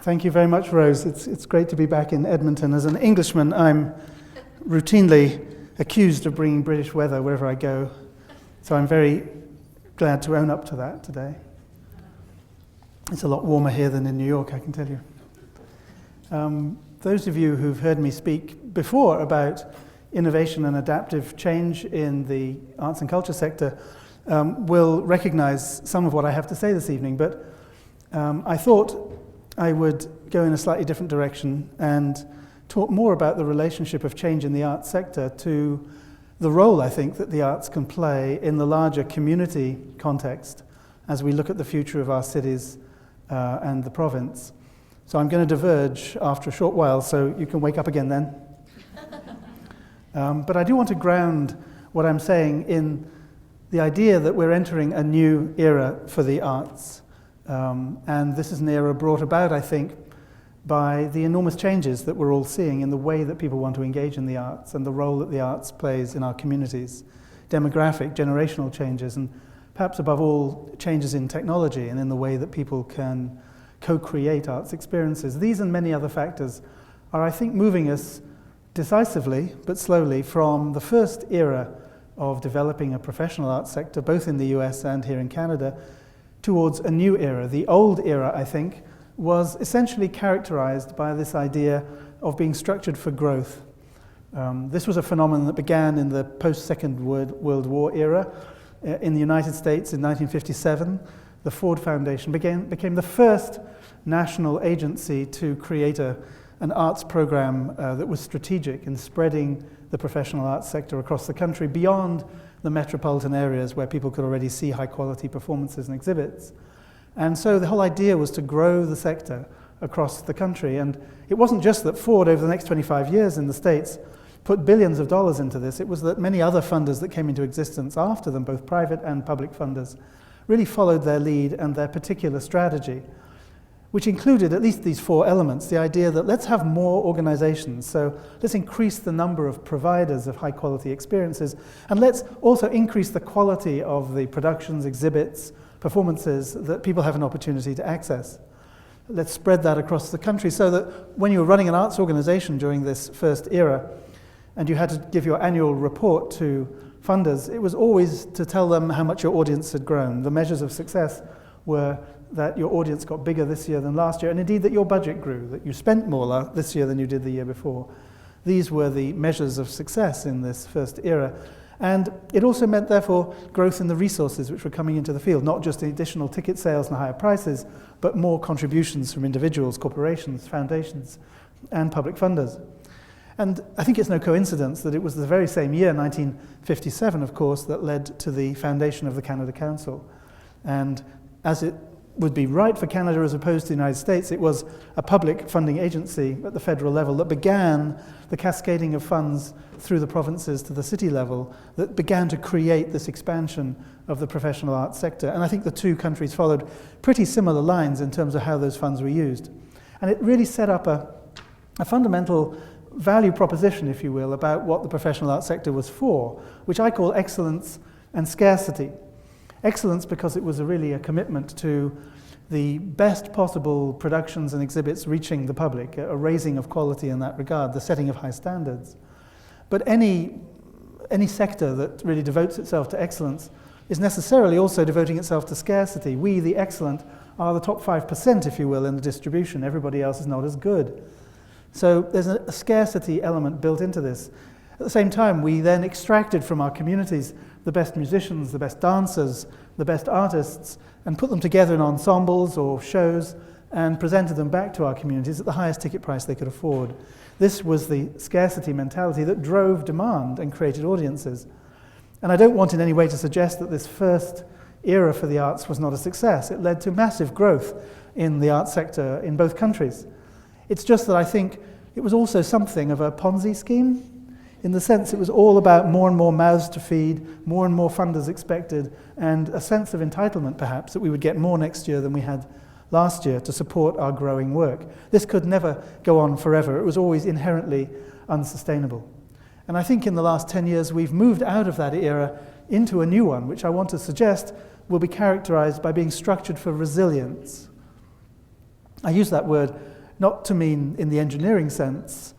Thank you very much, Rose. It's great to be back in Edmonton. As an Englishman, I'm routinely accused of bringing British weather wherever I go, so I'm very glad to own up to that today. It's a lot warmer here than in New York, I can tell you. Those of you who've heard me speak before about innovation and adaptive change in the arts and culture sector will recognize some of what I have to say this evening, but I thought I would go in a slightly different direction and talk more about the relationship of change in the arts sector to the role I think that the arts can play in the larger community context as we look at the future of our cities and the province. So I'm going to diverge after a short while, so you can wake up again then. But I do want to ground what I'm saying in the idea that we're entering a new era for the arts. And this is an era brought about, I think, by the enormous changes that we're all seeing in the way that people want to engage in the arts and the role that the arts plays in our communities. Demographic, generational changes, and perhaps above all, changes in technology and in the way that people can co-create arts experiences. These and many other factors are, I think, moving us decisively, but slowly, from the first era of developing a professional arts sector, both in the US and here in Canada, towards a new era. The old era, I think, was essentially characterized by this idea of being structured for growth. This was a phenomenon that began in the post-Second World War era. In the United States in 1957, the Ford Foundation became the first national agency to create an arts program that was strategic in spreading the professional arts sector across the country beyond the metropolitan areas where people could already see high-quality performances and exhibits. And so the whole idea was to grow the sector across the country. And it wasn't just that Ford, over the next 25 years in the States, put billions of dollars into this. It was that many other funders that came into existence after them, both private and public funders, really followed their lead and their particular strategy, which included at least these four elements. The idea that let's have more organizations, so let's increase the number of providers of high quality experiences, and let's also increase the quality of the productions, exhibits, performances that people have an opportunity to access. Let's spread that across the country so that when you were running an arts organization during this first era, and you had to give your annual report to funders, it was always to tell them how much your audience had grown. The measures of success were that your audience got bigger this year than last year, and indeed that your budget grew, that you spent more this year than you did the year before. These were the measures of success in this first era. And it also meant, therefore, growth in the resources which were coming into the field, not just additional ticket sales and higher prices, but more contributions from individuals, corporations, foundations, and public funders. And I think it's no coincidence that it was the very same year, 1957, of course, that led to the foundation of the Canada Council. And as it would be right for Canada as opposed to the United States, it was a public funding agency at the federal level that began the cascading of funds through the provinces to the city level that began to create this expansion of the professional arts sector. And I think the two countries followed pretty similar lines in terms of how those funds were used. And it really set up a fundamental value proposition, if you will, about what the professional arts sector was for, which I call excellence and scarcity. Excellence because it was really a commitment to the best possible productions and exhibits reaching the public, a raising of quality in that regard, the setting of high standards. But any sector that really devotes itself to excellence is necessarily also devoting itself to scarcity. We, the excellent, are the top 5%, if you will, in the distribution. Everybody else is not as good. So there's a scarcity element built into this. At the same time, we then extracted from our communities the best musicians, the best dancers, the best artists, and put them together in ensembles or shows and presented them back to our communities at the highest ticket price they could afford. This was the scarcity mentality that drove demand and created audiences. And I don't want in any way to suggest that this first era for the arts was not a success. It led to massive growth in the arts sector in both countries. It's just that I think it was also something of a Ponzi scheme, in the sense it was all about more and more mouths to feed, more and more funders expected, and a sense of entitlement, perhaps, that we would get more next year than we had last year to support our growing work. This could never go on forever. It was always inherently unsustainable. And I think in the last 10 years we've moved out of that era into a new one, which I want to suggest will be characterized by being structured for resilience. I use that word not to mean in the engineering sense,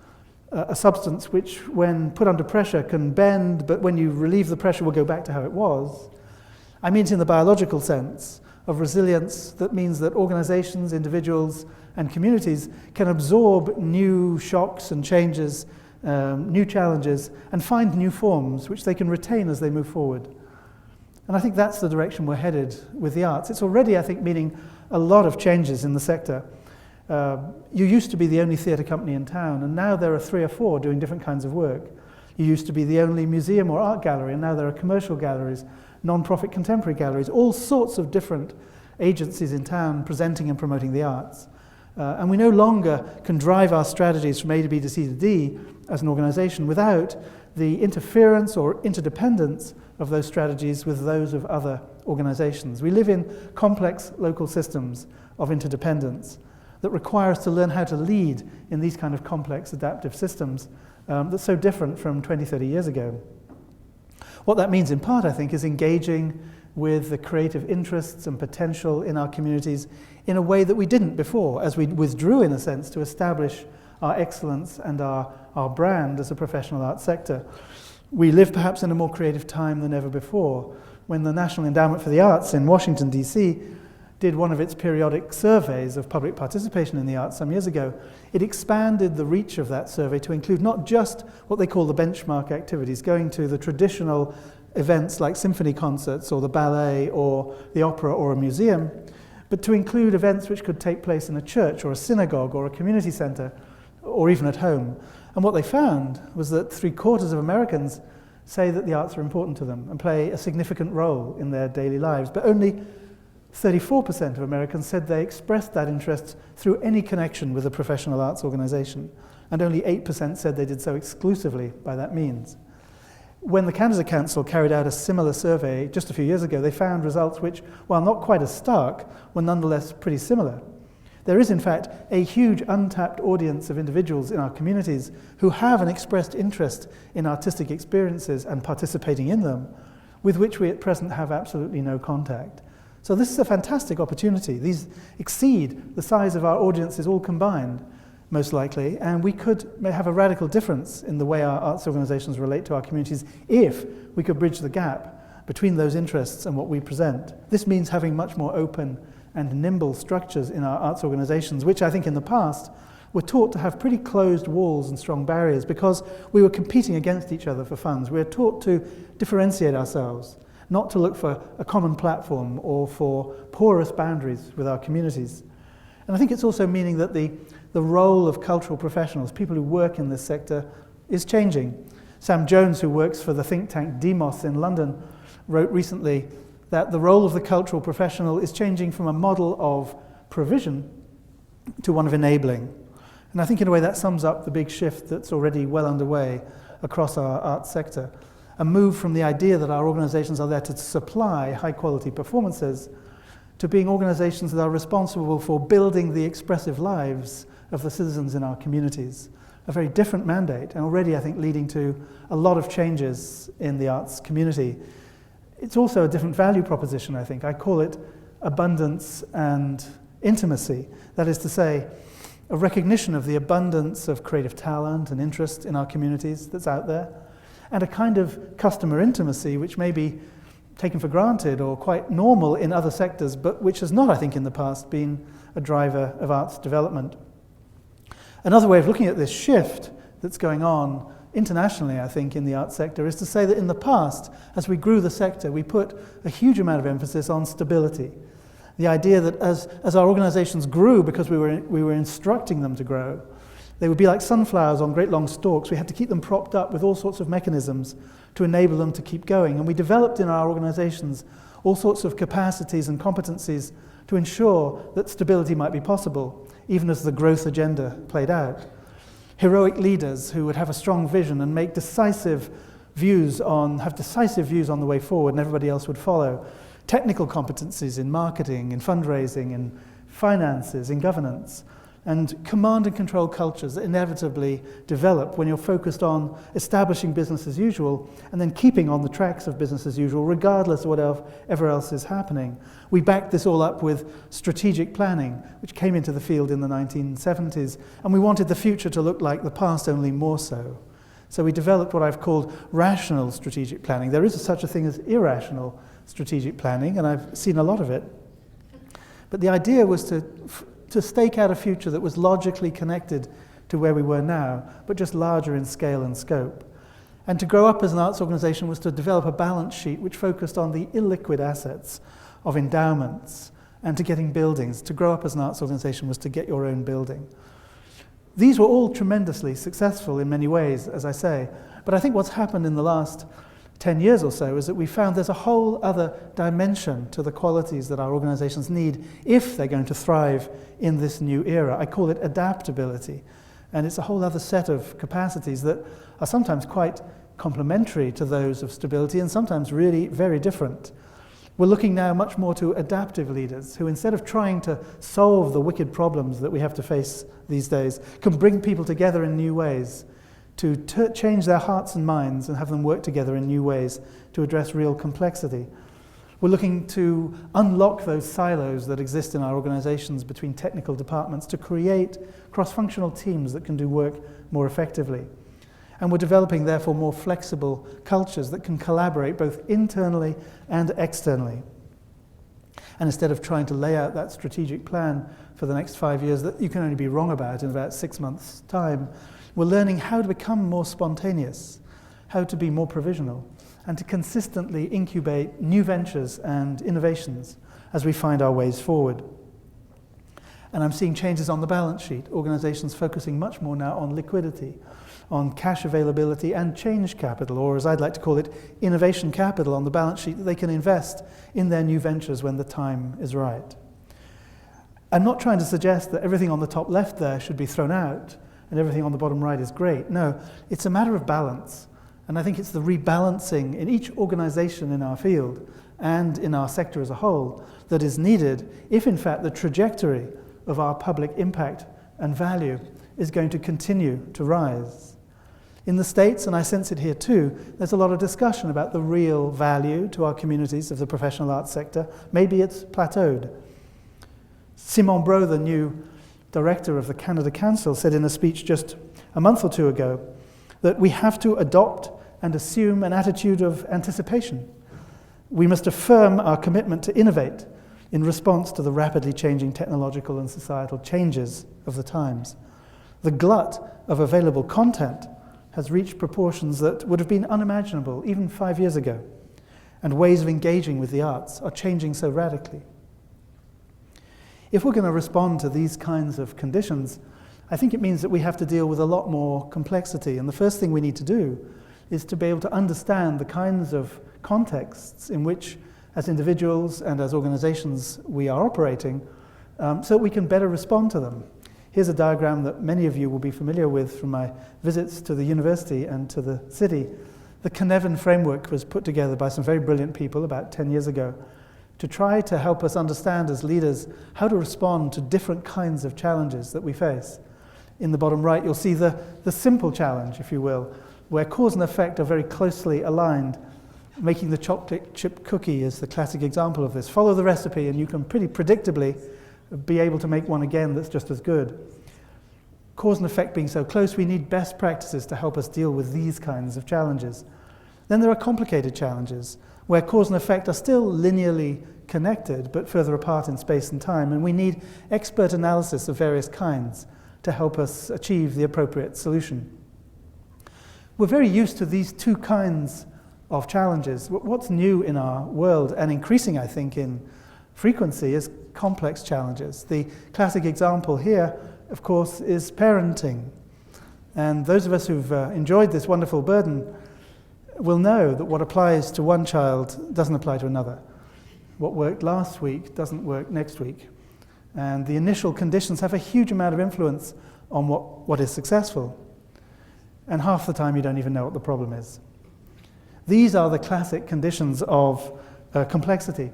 a substance which, when put under pressure, can bend, but when you relieve the pressure will go back to how it was. I mean it in the biological sense of resilience that means that organizations, individuals, and communities can absorb new shocks and changes, new challenges, and find new forms which they can retain as they move forward. And I think that's the direction we're headed with the arts. It's already, I think, meaning a lot of changes in the sector. You used to be the only theatre company in town, and now there are 3 or 4 doing different kinds of work. You used to be the only museum or art gallery, and now there are commercial galleries, non-profit contemporary galleries, all sorts of different agencies in town presenting and promoting the arts. And we no longer can drive our strategies from A to B to C to D as an organisation without the interference or interdependence of those strategies with those of other organisations. We live in complex local systems of interdependence that require us to learn how to lead in these kind of complex adaptive systems that's so different from 20, 30 years ago. What that means in part, I think, is engaging with the creative interests and potential in our communities in a way that we didn't before, as we withdrew, in a sense, to establish our excellence and our brand as a professional arts sector. We live perhaps in a more creative time than ever before. When the National Endowment for the Arts in Washington, D.C. did one of its periodic surveys of public participation in the arts some years ago, it expanded the reach of that survey to include not just what they call the benchmark activities, going to the traditional events like symphony concerts or the ballet or the opera or a museum, but to include events which could take place in a church or a synagogue or a community centre or even at home. And what they found was that 3/4 of Americans say that the arts are important to them and play a significant role in their daily lives, but only 34% of Americans said they expressed that interest through any connection with a professional arts organisation, and only 8% said they did so exclusively by that means. When the Canada Council carried out a similar survey just a few years ago, they found results which, while not quite as stark, were nonetheless pretty similar. There is, in fact, a huge untapped audience of individuals in our communities who have an expressed interest in artistic experiences and participating in them, with which we at present have absolutely no contact. So this is a fantastic opportunity. These exceed the size of our audiences all combined, most likely, and we could have a radical difference in the way our arts organisations relate to our communities if we could bridge the gap between those interests and what we present. This means having much more open and nimble structures in our arts organisations, which I think in the past were taught to have pretty closed walls and strong barriers because we were competing against each other for funds. We were taught to differentiate ourselves, not to look for a common platform or for porous boundaries with our communities. And I think it's also meaning that the role of cultural professionals, people who work in this sector, is changing. Sam Jones, who works for the think tank Demos in London, wrote recently that the role of the cultural professional is changing from a model of provision to one of enabling. And I think in a way that sums up the big shift that's already well underway across our arts sector. A move from the idea that our organisations are there to supply high-quality performances to being organisations that are responsible for building the expressive lives of the citizens in our communities. A very different mandate, and already I think leading to a lot of changes in the arts community. It's also a different value proposition, I think. I call it abundance and intimacy. That is to say, a recognition of the abundance of creative talent and interest in our communities that's out there, and a kind of customer intimacy which may be taken for granted or quite normal in other sectors, but which has not, I think, in the past been a driver of arts development. Another way of looking at this shift that's going on internationally, I think, in the arts sector is to say that in the past, as we grew the sector, we put a huge amount of emphasis on stability. The idea that as our organizations grew, because we were instructing them to grow, they would be like sunflowers on great long stalks. We had to keep them propped up with all sorts of mechanisms to enable them to keep going. And we developed in our organizations all sorts of capacities and competencies to ensure that stability might be possible, even as the growth agenda played out. Heroic leaders who would have a strong vision and make decisive views on the way forward, and everybody else would follow. Technical competencies in marketing, in fundraising, in finances, in governance. and command and control cultures that inevitably develop when you're focused on establishing business as usual and then keeping on the tracks of business as usual regardless of whatever else is happening. We backed this all up with strategic planning, which came into the field in the 1970s, and we wanted the future to look like the past, only more so. So we developed what I've called rational strategic planning. There is such a thing as irrational strategic planning, and I've seen a lot of it. But the idea was to stake out a future that was logically connected to where we were now, but just larger in scale and scope. And to grow up as an arts organization was to develop a balance sheet which focused on the illiquid assets of endowments and to getting buildings. To grow up as an arts organization was to get your own building. These were all tremendously successful in many ways, as I say, but I think what's happened in the last 10 years or so is that we found there's a whole other dimension to the qualities that our organizations need if they're going to thrive in this new era. I call it adaptability, and it's a whole other set of capacities that are sometimes quite complementary to those of stability and sometimes really very different. We're looking now much more to adaptive leaders who, instead of trying to solve the wicked problems that we have to face these days, can bring people together in new ways, to change their hearts and minds and have them work together in new ways to address real complexity. We're looking to unlock those silos that exist in our organizations between technical departments to create cross-functional teams that can do work more effectively. And we're developing, therefore, more flexible cultures that can collaborate both internally and externally. And instead of trying to lay out that strategic plan for the next 5 years that you can only be wrong about in about 6 months' time, we're learning how to become more spontaneous, how to be more provisional, and to consistently incubate new ventures and innovations as we find our ways forward. And I'm seeing changes on the balance sheet, organizations focusing much more now on liquidity, on cash availability and change capital, or as I'd like to call it, innovation capital on the balance sheet that they can invest in their new ventures when the time is right. I'm not trying to suggest that everything on the top left there should be thrown out and everything on the bottom right is great. No, it's a matter of balance. And I think it's the rebalancing in each organization in our field and in our sector as a whole that is needed if, in fact, the trajectory of our public impact and value is going to continue to rise. In the States, and I sense it here too, there's a lot of discussion about the real value to our communities of the professional arts sector. Maybe it's plateaued. Simon Bro, the new director of the Canada Council, said in a speech just a month or two ago that we have to adopt and assume an attitude of anticipation. We must affirm our commitment to innovate in response to the rapidly changing technological and societal changes of the times. The glut of available content has reached proportions that would have been unimaginable even 5 years ago, and ways of engaging with the arts are changing so radically. If we're going to respond to these kinds of conditions, I think it means that we have to deal with a lot more complexity. And the first thing we need to do is to be able to understand the kinds of contexts in which, as individuals and as organizations, we are operating, so that we can better respond to them. Here's a diagram that many of you will be familiar with from my visits to the university and to the city. The Cynefin Framework was put together by some very brilliant people about 10 years ago to try to help us understand as leaders how to respond to different kinds of challenges that we face. In the bottom right, you'll see the simple challenge, if you will, where cause and effect are very closely aligned. Making the chocolate chip cookie is the classic example of this. Follow the recipe and you can pretty predictably be able to make one again that's just as good. Cause and effect being so close, we need best practices to help us deal with these kinds of challenges. Then there are complicated challenges, where cause and effect are still linearly connected, but further apart in space and time, and we need expert analysis of various kinds to help us achieve the appropriate solution. We're very used to these two kinds of challenges. What's new in our world, and increasing, I think, in frequency, is complex challenges. The classic example here, of course, is parenting. And those of us who've enjoyed this wonderful burden will know that what applies to one child doesn't apply to another. What worked last week doesn't work next week. And the initial conditions have a huge amount of influence on what is successful. And half the time you don't even know what the problem is. These are the classic conditions of complexity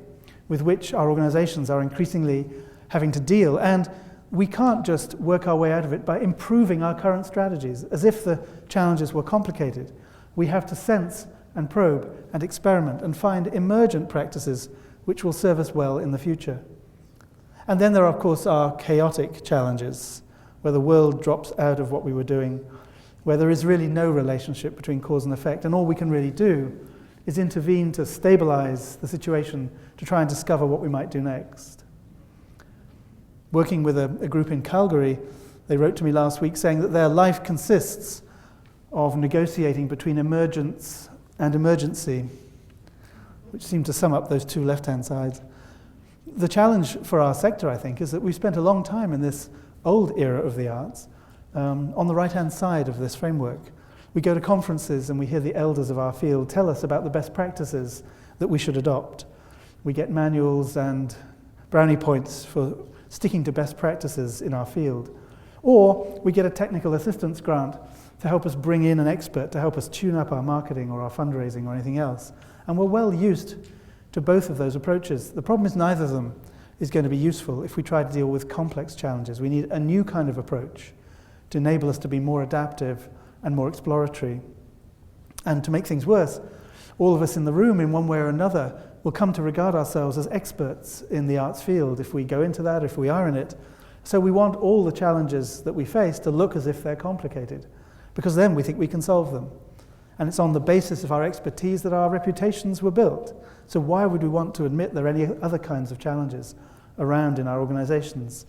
with which our organizations are increasingly having to deal. And we can't just work our way out of it by improving our current strategies, as if the challenges were complicated. We have to sense and probe and experiment and find emergent practices which will serve us well in the future. And then there are, of course, our chaotic challenges, where the world drops out of what we were doing, where there is really no relationship between cause and effect, and all we can really do is intervene to stabilize the situation, to try and discover what we might do next. Working with a group in Calgary, they wrote to me last week saying that their life consists of negotiating between emergence and emergency, which seemed to sum up those two left-hand sides. The challenge for our sector, I think, is that we've spent a long time in this old era of the arts on the right-hand side of this framework. We go to conferences and we hear the elders of our field tell us about the best practices that we should adopt. We get manuals and brownie points for sticking to best practices in our field. Or we get a technical assistance grant to help us bring in an expert to help us tune up our marketing or our fundraising or anything else. And we're well used to both of those approaches. The problem is neither of them is going to be useful if we try to deal with complex challenges. We need a new kind of approach to enable us to be more adaptive and more exploratory. And to make things worse, all of us in the room, in one way or another, will come to regard ourselves as experts in the arts field if we go into that, if we are in it. So we want all the challenges that we face to look as if they're complicated, because then we think we can solve them. And it's on the basis of our expertise that our reputations were built. So why would we want to admit there are any other kinds of challenges around in our organizations?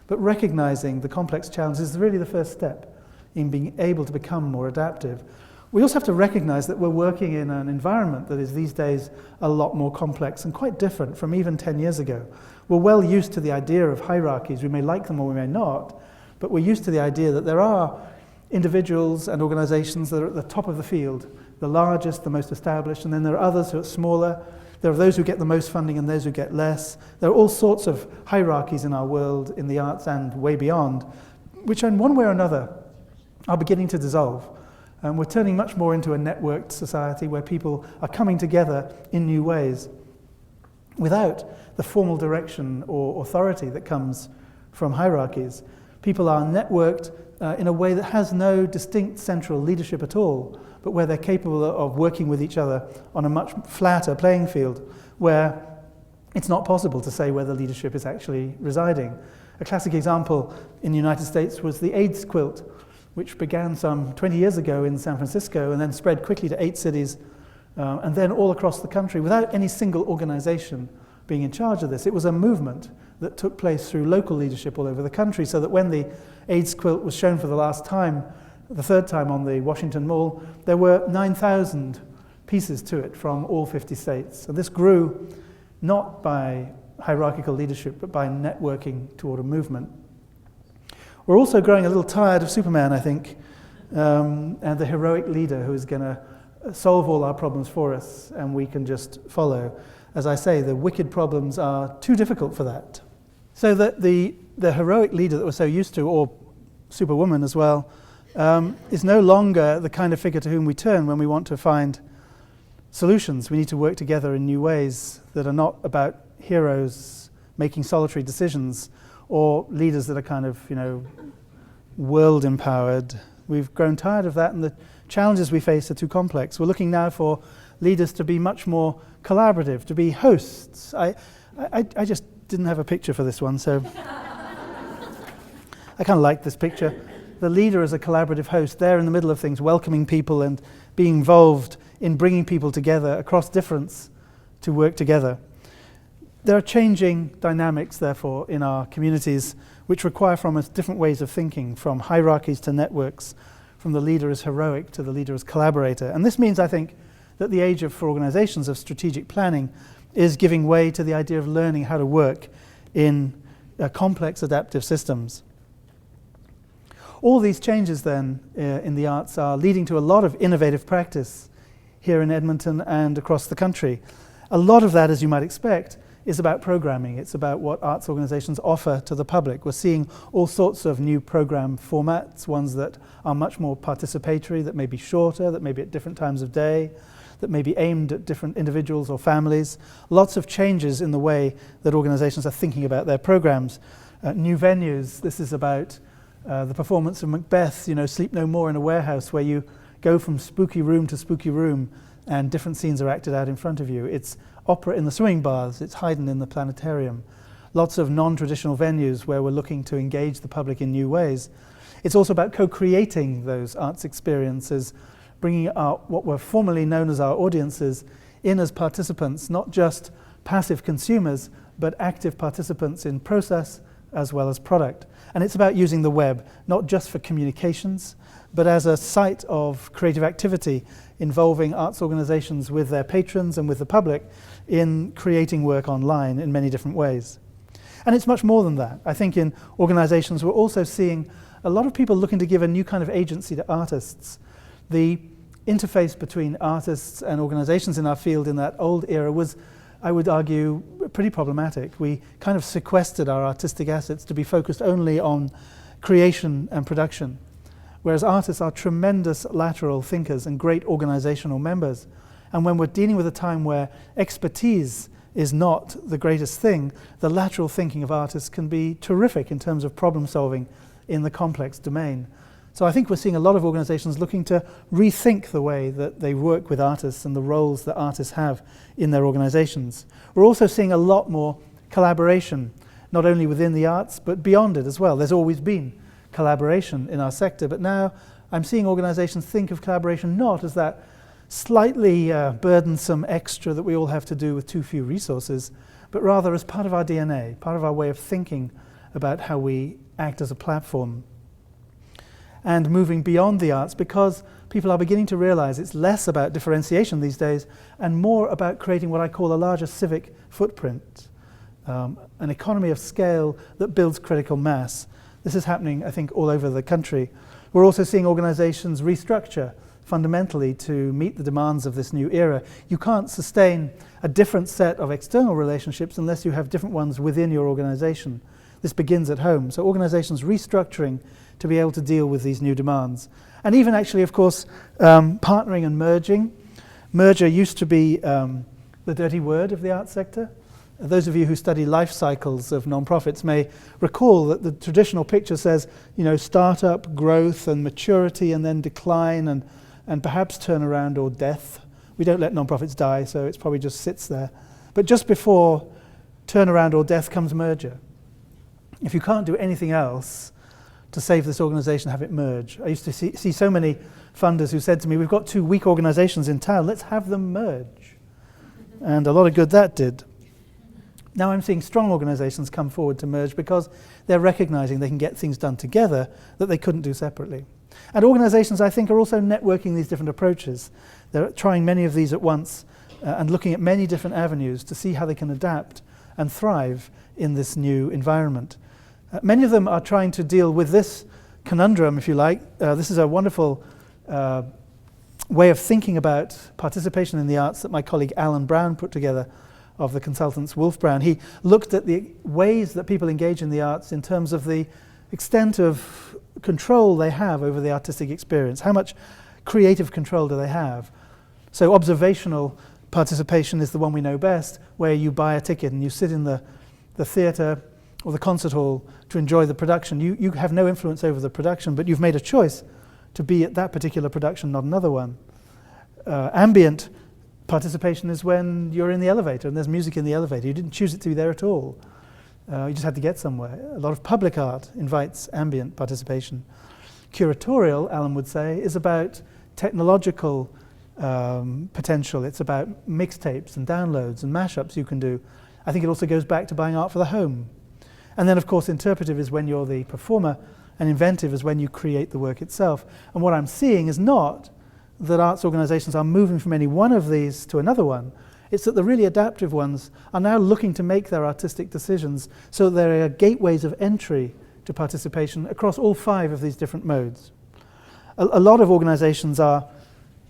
But recognizing the complex challenges is really the first step in being able to become more adaptive. We also have to recognize that we're working in an environment that is these days a lot more complex and quite different from even 10 years ago. We're well used to the idea of hierarchies. We may like them or we may not, but we're used to the idea that there are individuals and organizations that are at the top of the field, the largest, the most established, and then there are others who are smaller. There are those who get the most funding and those who get less. There are all sorts of hierarchies in our world, in the arts and way beyond, which in one way or another are beginning to dissolve. And we're turning much more into a networked society where people are coming together in new ways without the formal direction or authority that comes from hierarchies. People are networked in a way that has no distinct central leadership at all, but where they're capable of working with each other on a much flatter playing field, where it's not possible to say where the leadership is actually residing. A classic example in the United States was the AIDS quilt, which began some 20 years ago in San Francisco and then spread quickly to 8 cities and then all across the country without any single organization being in charge of this. It was a movement that took place through local leadership all over the country, so that when the AIDS quilt was shown for the last time, the third time on the Washington Mall, there were 9,000 pieces to it from all 50 states. And this grew not by hierarchical leadership, but by networking toward a movement. We're also growing a little tired of Superman, I think, and the heroic leader who is going to solve all our problems for us, and we can just follow. As I say, the wicked problems are too difficult for that. So that the heroic leader that we're so used to, or Superwoman as well, is no longer the kind of figure to whom we turn when we want to find solutions. We need to work together in new ways that are not about heroes making solitary decisions or leaders that are kind of, world-empowered. We've grown tired of that, and the challenges we face are too complex. We're looking now for leaders to be much more collaborative, to be hosts. I just didn't have a picture for this one, so I kind of like this picture. The leader is a collaborative host, there in the middle of things, welcoming people and being involved in bringing people together across difference to work together. There are changing dynamics, therefore, in our communities which require from us different ways of thinking, from hierarchies to networks, from the leader as heroic to the leader as collaborator. And this means, I think, that the age for organizations of strategic planning is giving way to the idea of learning how to work in complex adaptive systems. All these changes then in the arts are leading to a lot of innovative practice here in Edmonton and across the country. A lot of that, as you might expect, is about programming. It's about what arts organizations offer to the public. We're seeing all sorts of new program formats, ones that are much more participatory, that may be shorter, that may be at different times of day, that may be aimed at different individuals or families. Lots of changes in the way that organizations are thinking about their programs. New venues, this is about the performance of Macbeth, Sleep No More in a warehouse, where you go from spooky room to spooky room and different scenes are acted out in front of you. It's opera in the swimming baths, it's Haydn in the planetarium. Lots of non-traditional venues where we're looking to engage the public in new ways. It's also about co-creating those arts experiences, bringing what were formerly known as our audiences in as participants, not just passive consumers, but active participants in process as well as product. And it's about using the web, not just for communications, but as a site of creative activity involving arts organizations with their patrons and with the public in creating work online in many different ways. And it's much more than that. I think in organizations we're also seeing a lot of people looking to give a new kind of agency to artists. The interface between artists and organizations in our field in that old era was, I would argue, pretty problematic. We kind of sequestered our artistic assets to be focused only on creation and production, whereas artists are tremendous lateral thinkers and great organizational members. And when we're dealing with a time where expertise is not the greatest thing, the lateral thinking of artists can be terrific in terms of problem solving in the complex domain. So I think we're seeing a lot of organizations looking to rethink the way that they work with artists and the roles that artists have in their organizations. We're also seeing a lot more collaboration, not only within the arts, but beyond it as well. There's always been collaboration in our sector, but now I'm seeing organizations think of collaboration not as that slightly burdensome extra that we all have to do with too few resources, but rather as part of our DNA, part of our way of thinking about how we act as a platform. And moving beyond the arts, because people are beginning to realize it's less about differentiation these days and more about creating what I call a larger civic footprint, an economy of scale that builds critical mass. This is happening, I think, all over the country. We're also seeing organizations restructure fundamentally to meet the demands of this new era. You can't sustain a different set of external relationships unless you have different ones within your organization. This begins at home. So organizations restructuring to be able to deal with these new demands. And even actually, of course, partnering and merging. Merger used to be the dirty word of the arts sector. Those of you who study life cycles of nonprofits may recall that the traditional picture says, startup, growth and maturity and then decline and perhaps turnaround or death. We don't let nonprofits die, so it probably just sits there. But just before turnaround or death comes merger. If you can't do anything else to save this organization, have it merge. I used to see so many funders who said to me, we've got two weak organizations in town, let's have them merge. And a lot of good that did. Now I'm seeing strong organizations come forward to merge because they're recognizing they can get things done together that they couldn't do separately. And organizations, I think, are also networking these different approaches. They're trying many of these at once and looking at many different avenues to see how they can adapt and thrive in this new environment. Many of them are trying to deal with this conundrum, if you like. This is a wonderful way of thinking about participation in the arts that my colleague Alan Brown put together of the consultants Wolf Brown. He looked at the ways that people engage in the arts in terms of the extent of control they have over the artistic experience. How much creative control do they have? So observational participation is the one we know best, where you buy a ticket and you sit in the theatre or the concert hall to enjoy the production. You have no influence over the production, but you've made a choice to be at that particular production, not another one. Ambient participation is when you're in the elevator and there's music in the elevator. You didn't choose it to be there at all. You just had to get somewhere. A lot of public art invites ambient participation. Curatorial, Alan would say, is about technological potential. It's about mixtapes and downloads and mashups you can do. I think it also goes back to buying art for the home. And then, of course, interpretive is when you're the performer, and inventive is when you create the work itself. And what I'm seeing is not that arts organizations are moving from any one of these to another one. It's that the really adaptive ones are now looking to make their artistic decisions so that there are gateways of entry to participation across all 5 of these different modes. A lot of organizations are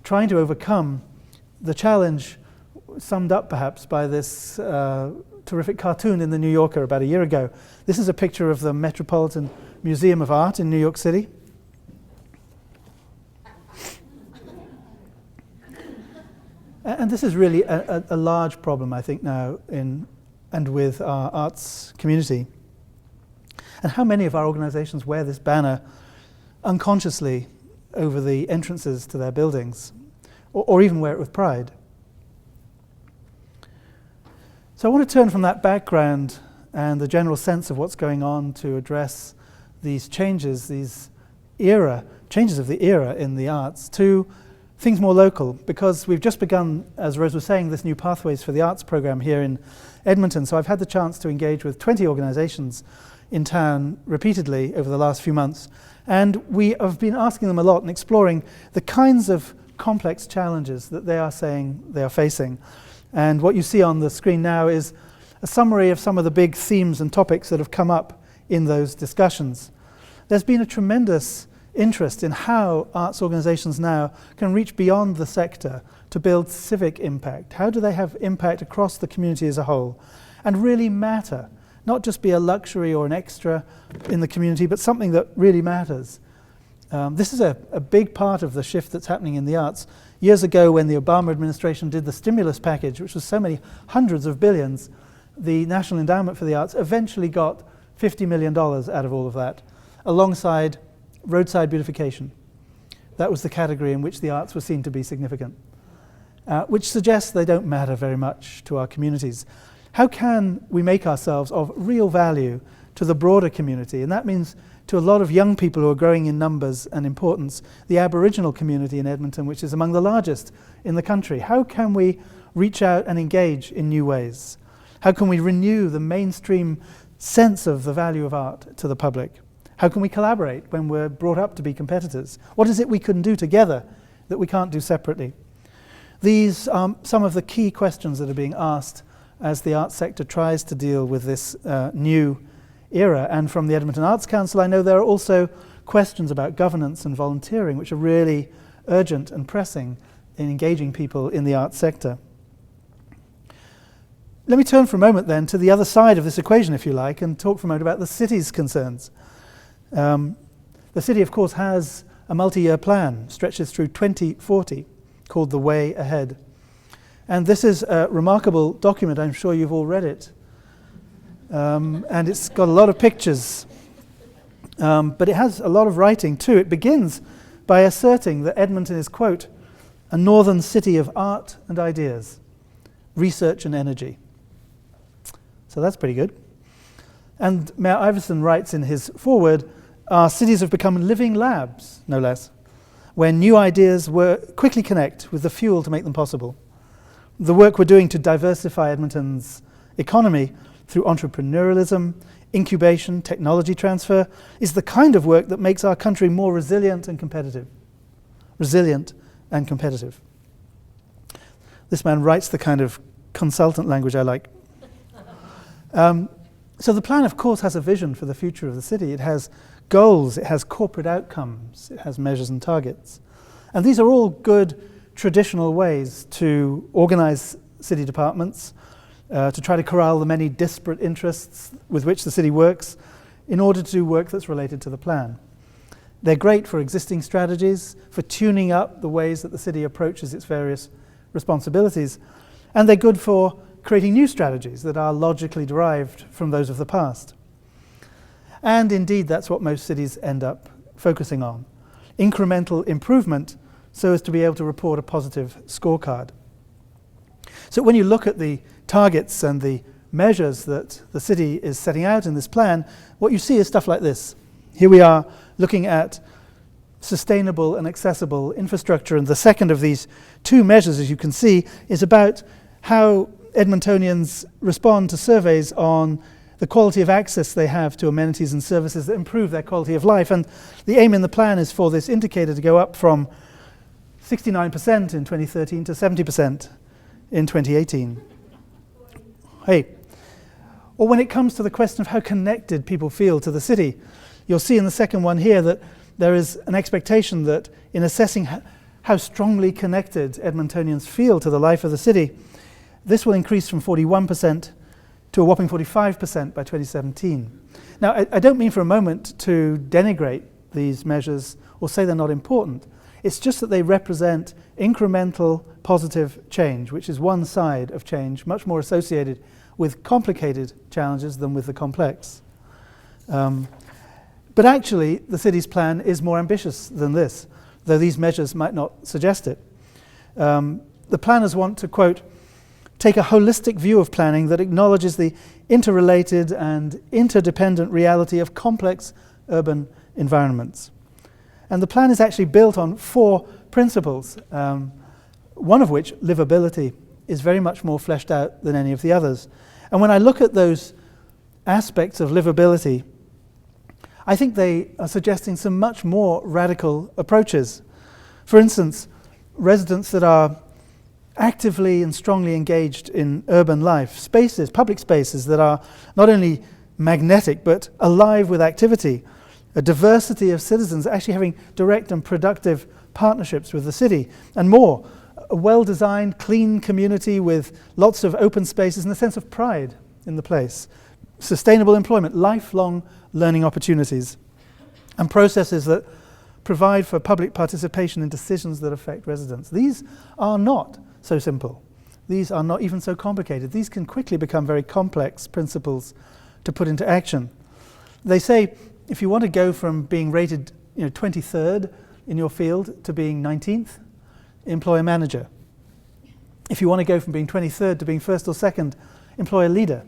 trying to overcome the challenge summed up perhaps by this terrific cartoon in the New Yorker about a year ago. This is a picture of the Metropolitan Museum of Art in New York City. And this is really a large problem, I think, now in and with our arts community. And how many of our organisations wear this banner unconsciously over the entrances to their buildings, or even wear it with pride? So I want to turn from that background and the general sense of what's going on to address these changes, changes of the era in the arts, to things more local, because we've just begun, as Rose was saying, this new Pathways for the Arts program here in Edmonton. So I've had the chance to engage with 20 organisations in town repeatedly over the last few months, and we have been asking them a lot and exploring the kinds of complex challenges that they are saying they are facing. And what you see on the screen now is a summary of some of the big themes and topics that have come up in those discussions. There's been a tremendous interest in how arts organisations now can reach beyond the sector to build civic impact. How do they have impact across the community as a whole and really matter? Not just be a luxury or an extra in the community, but something that really matters. This is a big part of the shift that's happening in the arts. Years ago, when the Obama administration did the stimulus package, which was so many hundreds of billions, the National Endowment for the Arts eventually got $50 million out of all of that, alongside roadside beautification. That was the category in which the arts were seen to be significant, which suggests they don't matter very much to our communities. How can we make ourselves of real value to the broader community? And that means to a lot of young people who are growing in numbers and importance, the Aboriginal community in Edmonton, which is among the largest in the country. How can we reach out and engage in new ways? How can we renew the mainstream sense of the value of art to the public? How can we collaborate when we're brought up to be competitors? What is it we can do together that we can't do separately? These are some of the key questions that are being asked as the arts sector tries to deal with this new era. And from the Edmonton Arts Council, I know there are also questions about governance and volunteering, which are really urgent and pressing in engaging people in the arts sector. Let me turn for a moment then to the other side of this equation, if you like, and talk for a moment about the city's concerns. The city, of course, has a multi-year plan, stretches through 2040, called The Way Ahead. And this is a remarkable document. I'm sure you've all read it. And it's got a lot of pictures, but it has a lot of writing too. It begins by asserting that Edmonton is, quote, a northern city of art and ideas, research and energy. So that's pretty good. And Mayor Iverson writes in his foreword, our cities have become living labs, no less, where new ideas quickly connect with the fuel to make them possible. The work we're doing to diversify Edmonton's economy through entrepreneurialism, incubation, technology transfer, is the kind of work that makes our country more resilient and competitive. Resilient and competitive. This man writes the kind of consultant language I like. So the plan, of course, has a vision for the future of the city. It has goals, it has corporate outcomes, it has measures and targets. And these are all good traditional ways to organize city departments, to try to corral the many disparate interests with which the city works in order to do work that's related to the plan. They're great for existing strategies, for tuning up the ways that the city approaches its various responsibilities, and they're good for creating new strategies that are logically derived from those of the past. And indeed, that's what most cities end up focusing on. Incremental improvement so as to be able to report a positive scorecard. So when you look at the targets and the measures that the city is setting out in this plan, what you see is stuff like this. Here we are looking at sustainable and accessible infrastructure, and the second of these two measures, as you can see, is about how Edmontonians respond to surveys on the quality of access they have to amenities and services that improve their quality of life. And the aim in the plan is for this indicator to go up from 69% in 2013 to 70% in 2018. Hey. Or when it comes to the question of how connected people feel to the city, you'll see in the second one here that there is an expectation that in assessing how strongly connected Edmontonians feel to the life of the city, this will increase from 41% to a whopping 45% by 2017. Now, I don't mean for a moment to denigrate these measures or say they're not important. It's just that they represent incremental positive change, which is one side of change, much more associated with complicated challenges than with the complex. But actually, the city's plan is more ambitious than this, though these measures might not suggest it. The planners want to, quote, take a holistic view of planning that acknowledges the interrelated and interdependent reality of complex urban environments. And the plan is actually built on 4 principles, one of which, livability, is very much more fleshed out than any of the others. And when I look at those aspects of livability, I think they are suggesting some much more radical approaches. For instance, residents that are actively and strongly engaged in urban life, spaces, public spaces that are not only magnetic but alive with activity, a diversity of citizens actually having direct and productive partnerships with the city, and more, a well-designed, clean community with lots of open spaces and a sense of pride in the place, sustainable employment, lifelong learning opportunities, and processes that provide for public participation in decisions that affect residents. These are not so simple. These are not even so complicated. These can quickly become very complex principles to put into action. They say if you want to go from being rated 23rd in your field to being 19th, employ a manager. If you want to go from being 23rd to being first or second, employ a leader.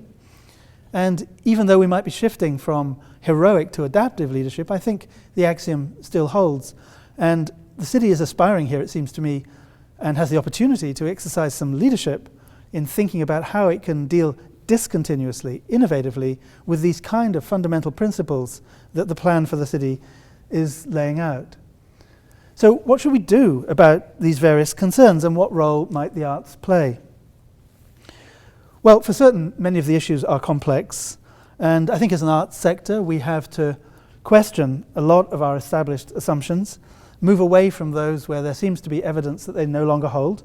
And even though we might be shifting from heroic to adaptive leadership, I think the axiom still holds. And the city is aspiring here, it seems to me, and has the opportunity to exercise some leadership in thinking about how it can deal discontinuously, innovatively, with these kind of fundamental principles that the plan for the city is laying out. So what should we do about these various concerns, and what role might the arts play? Well, for certain, many of the issues are complex, and I think as an arts sector we have to question a lot of our established assumptions, move away from those where there seems to be evidence that they no longer hold,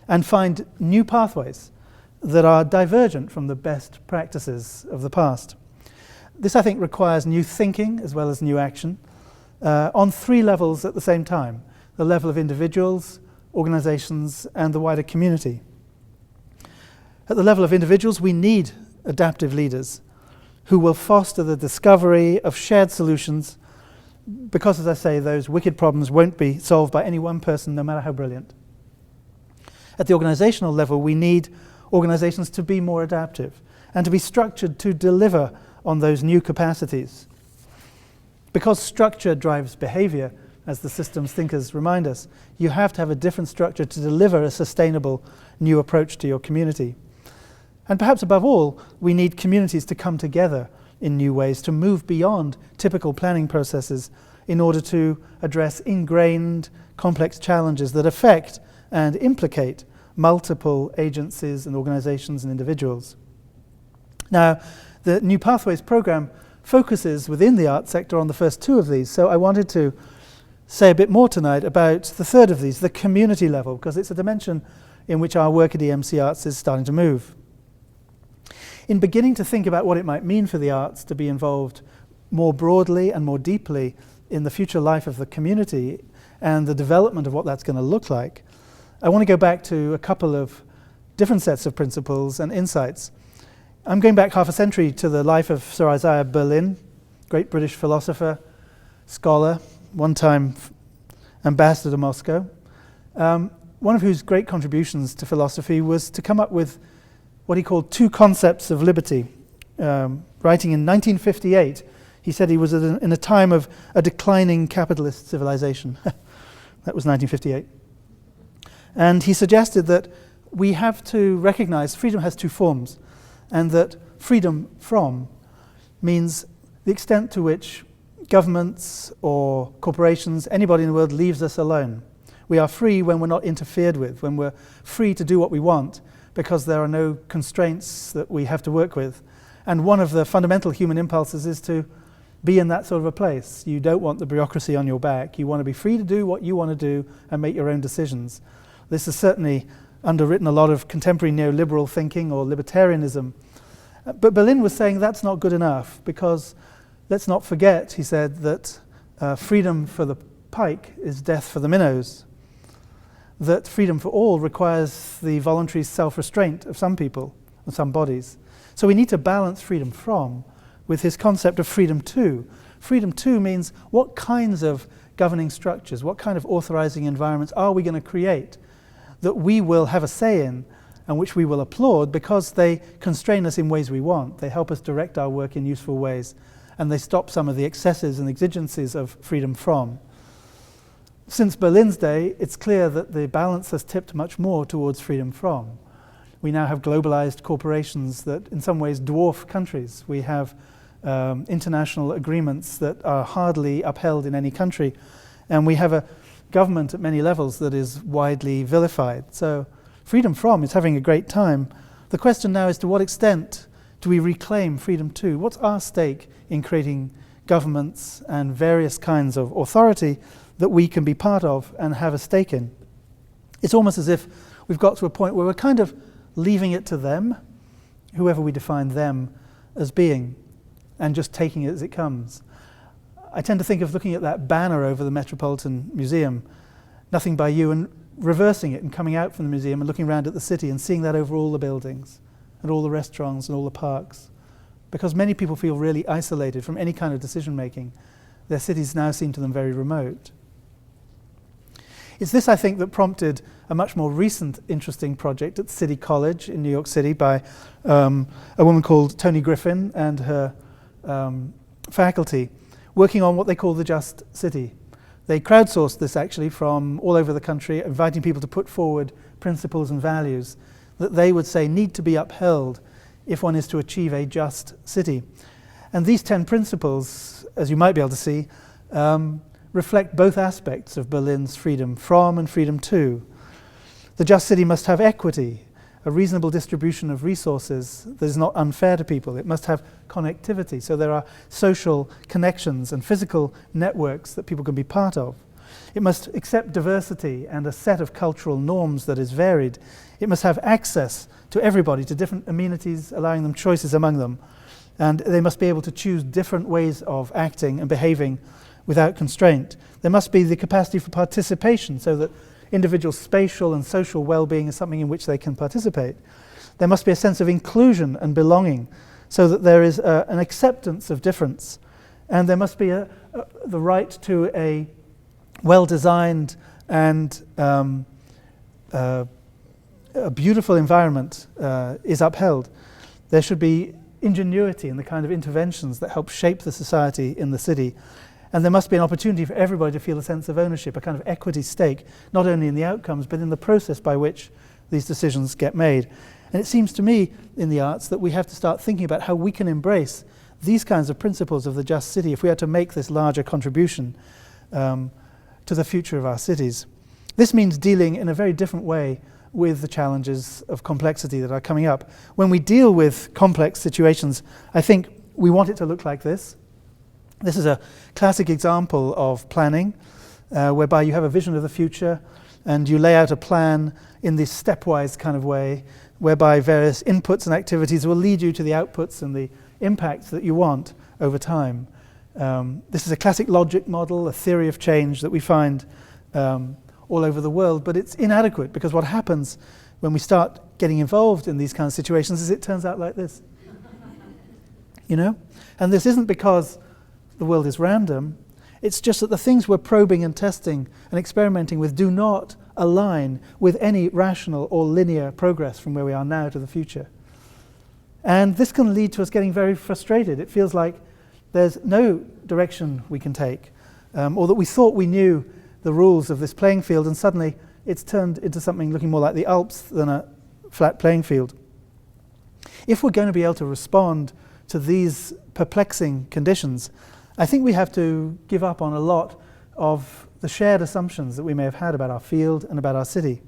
and find new pathways that are divergent from the best practices of the past. This, I think, requires new thinking as well as new action on 3 levels at the same time: the level of individuals, organizations, and the wider community. At the level of individuals, we need adaptive leaders who will foster the discovery of shared solutions, because, as I say, those wicked problems won't be solved by any one person, no matter how brilliant. At the organizational level, we need organizations to be more adaptive and to be structured to deliver on those new capacities. Because structure drives behavior, as the systems thinkers remind us, you have to have a different structure to deliver a sustainable new approach to your community. And perhaps above all, we need communities to come together in new ways, to move beyond typical planning processes in order to address ingrained, complex challenges that affect and implicate multiple agencies and organizations and individuals. Now, the New Pathways program focuses within the arts sector on the first 2 of these, so I wanted to say a bit more tonight about the third of these, the community level, because it's a dimension in which our work at EmcArts is starting to move. In beginning to think about what it might mean for the arts to be involved more broadly and more deeply in the future life of the community and the development of what that's going to look like, I want to go back to a couple of different sets of principles and insights. I'm going back half a century to the life of Sir Isaiah Berlin, great British philosopher, scholar, one-time ambassador to Moscow, one of whose great contributions to philosophy was to come up with what he called 2 concepts of liberty. Writing in 1958, he said he was in a time of a declining capitalist civilization. That was 1958. And he suggested that we have to recognize freedom has 2 forms, and that freedom from means the extent to which governments or corporations, anybody in the world, leaves us alone. We are free when we're not interfered with, when we're free to do what we want, because there are no constraints that we have to work with. And one of the fundamental human impulses is to be in that sort of a place. You don't want the bureaucracy on your back. You want to be free to do what you want to do and make your own decisions. This has certainly underwritten a lot of contemporary neoliberal thinking or libertarianism. But Berlin was saying that's not good enough, because let's not forget, he said, that freedom for the pike is death for the minnows. That freedom for all requires the voluntary self-restraint of some people, of some bodies. So we need to balance freedom from with his concept of freedom two. Freedom two means what kinds of governing structures, what kind of authorizing environments are we going to create that we will have a say in and which we will applaud because they constrain us in ways we want. They help us direct our work in useful ways, and they stop some of the excesses and exigencies of freedom from. Since Berlin's day, it's clear that the balance has tipped much more towards freedom from. We now have globalized corporations that in some ways dwarf countries. We have international agreements that are hardly upheld in any country, and we have a government at many levels that is widely vilified. So freedom from is having a great time. The question now is, to what extent do we reclaim freedom to? What's our stake in creating governments and various kinds of authority that we can be part of and have a stake in? It's almost as if we've got to a point where we're kind of leaving it to them, whoever we define them as being, and just taking it as it comes. I tend to think of looking at that banner over the Metropolitan Museum, "Nothing by you," and reversing it and coming out from the museum and looking around at the city and seeing that over all the buildings and all the restaurants and all the parks. Because many people feel really isolated from any kind of decision making. Their cities now seem to them very remote. It's this, I think, that prompted a much more recent interesting project at City College in New York City by a woman called Toni Griffin and her faculty, working on what they call the Just City. They crowdsourced this actually from all over the country, inviting people to put forward principles and values that they would say need to be upheld if one is to achieve a just city. And these 10 principles, as you might be able to see, reflect both aspects of Berlin's freedom from and freedom to. The just city must have equity, a reasonable distribution of resources that is not unfair to people. It must have connectivity, so there are social connections and physical networks that people can be part of. It must accept diversity and a set of cultural norms that is varied. It must have access to everybody, to different amenities, allowing them choices among them. And they must be able to choose different ways of acting and behaving without constraint. There must be the capacity for participation so that individual spatial and social well-being is something in which they can participate. There must be a sense of inclusion and belonging so that there is an acceptance of difference. And there must be the right to a well-designed and a beautiful environment is upheld. There should be ingenuity in the kind of interventions that help shape the society in the city. And there must be an opportunity for everybody to feel a sense of ownership, a kind of equity stake, not only in the outcomes, but in the process by which these decisions get made. And it seems to me in the arts that we have to start thinking about how we can embrace these kinds of principles of the just city if we are to make this larger contribution to the future of our cities. This means dealing in a very different way with the challenges of complexity that are coming up. When we deal with complex situations, I think we want it to look like this. This is a classic example of planning, whereby you have a vision of the future and you lay out a plan in this stepwise kind of way, whereby various inputs and activities will lead you to the outputs and the impacts that you want over time. This is a classic logic model, a theory of change that we find all over the world, but it's inadequate because what happens when we start getting involved in these kinds of situations is it turns out like this. You know? And this isn't because the world is random, it's just that the things we're probing and testing and experimenting with do not align with any rational or linear progress from where we are now to the future. And this can lead to us getting very frustrated. It feels like there's no direction we can take, or that we thought we knew the rules of this playing field and suddenly it's turned into something looking more like the Alps than a flat playing field. If we're going to be able to respond to these perplexing conditions, I think we have to give up on a lot of the shared assumptions that we may have had about our field and about our city.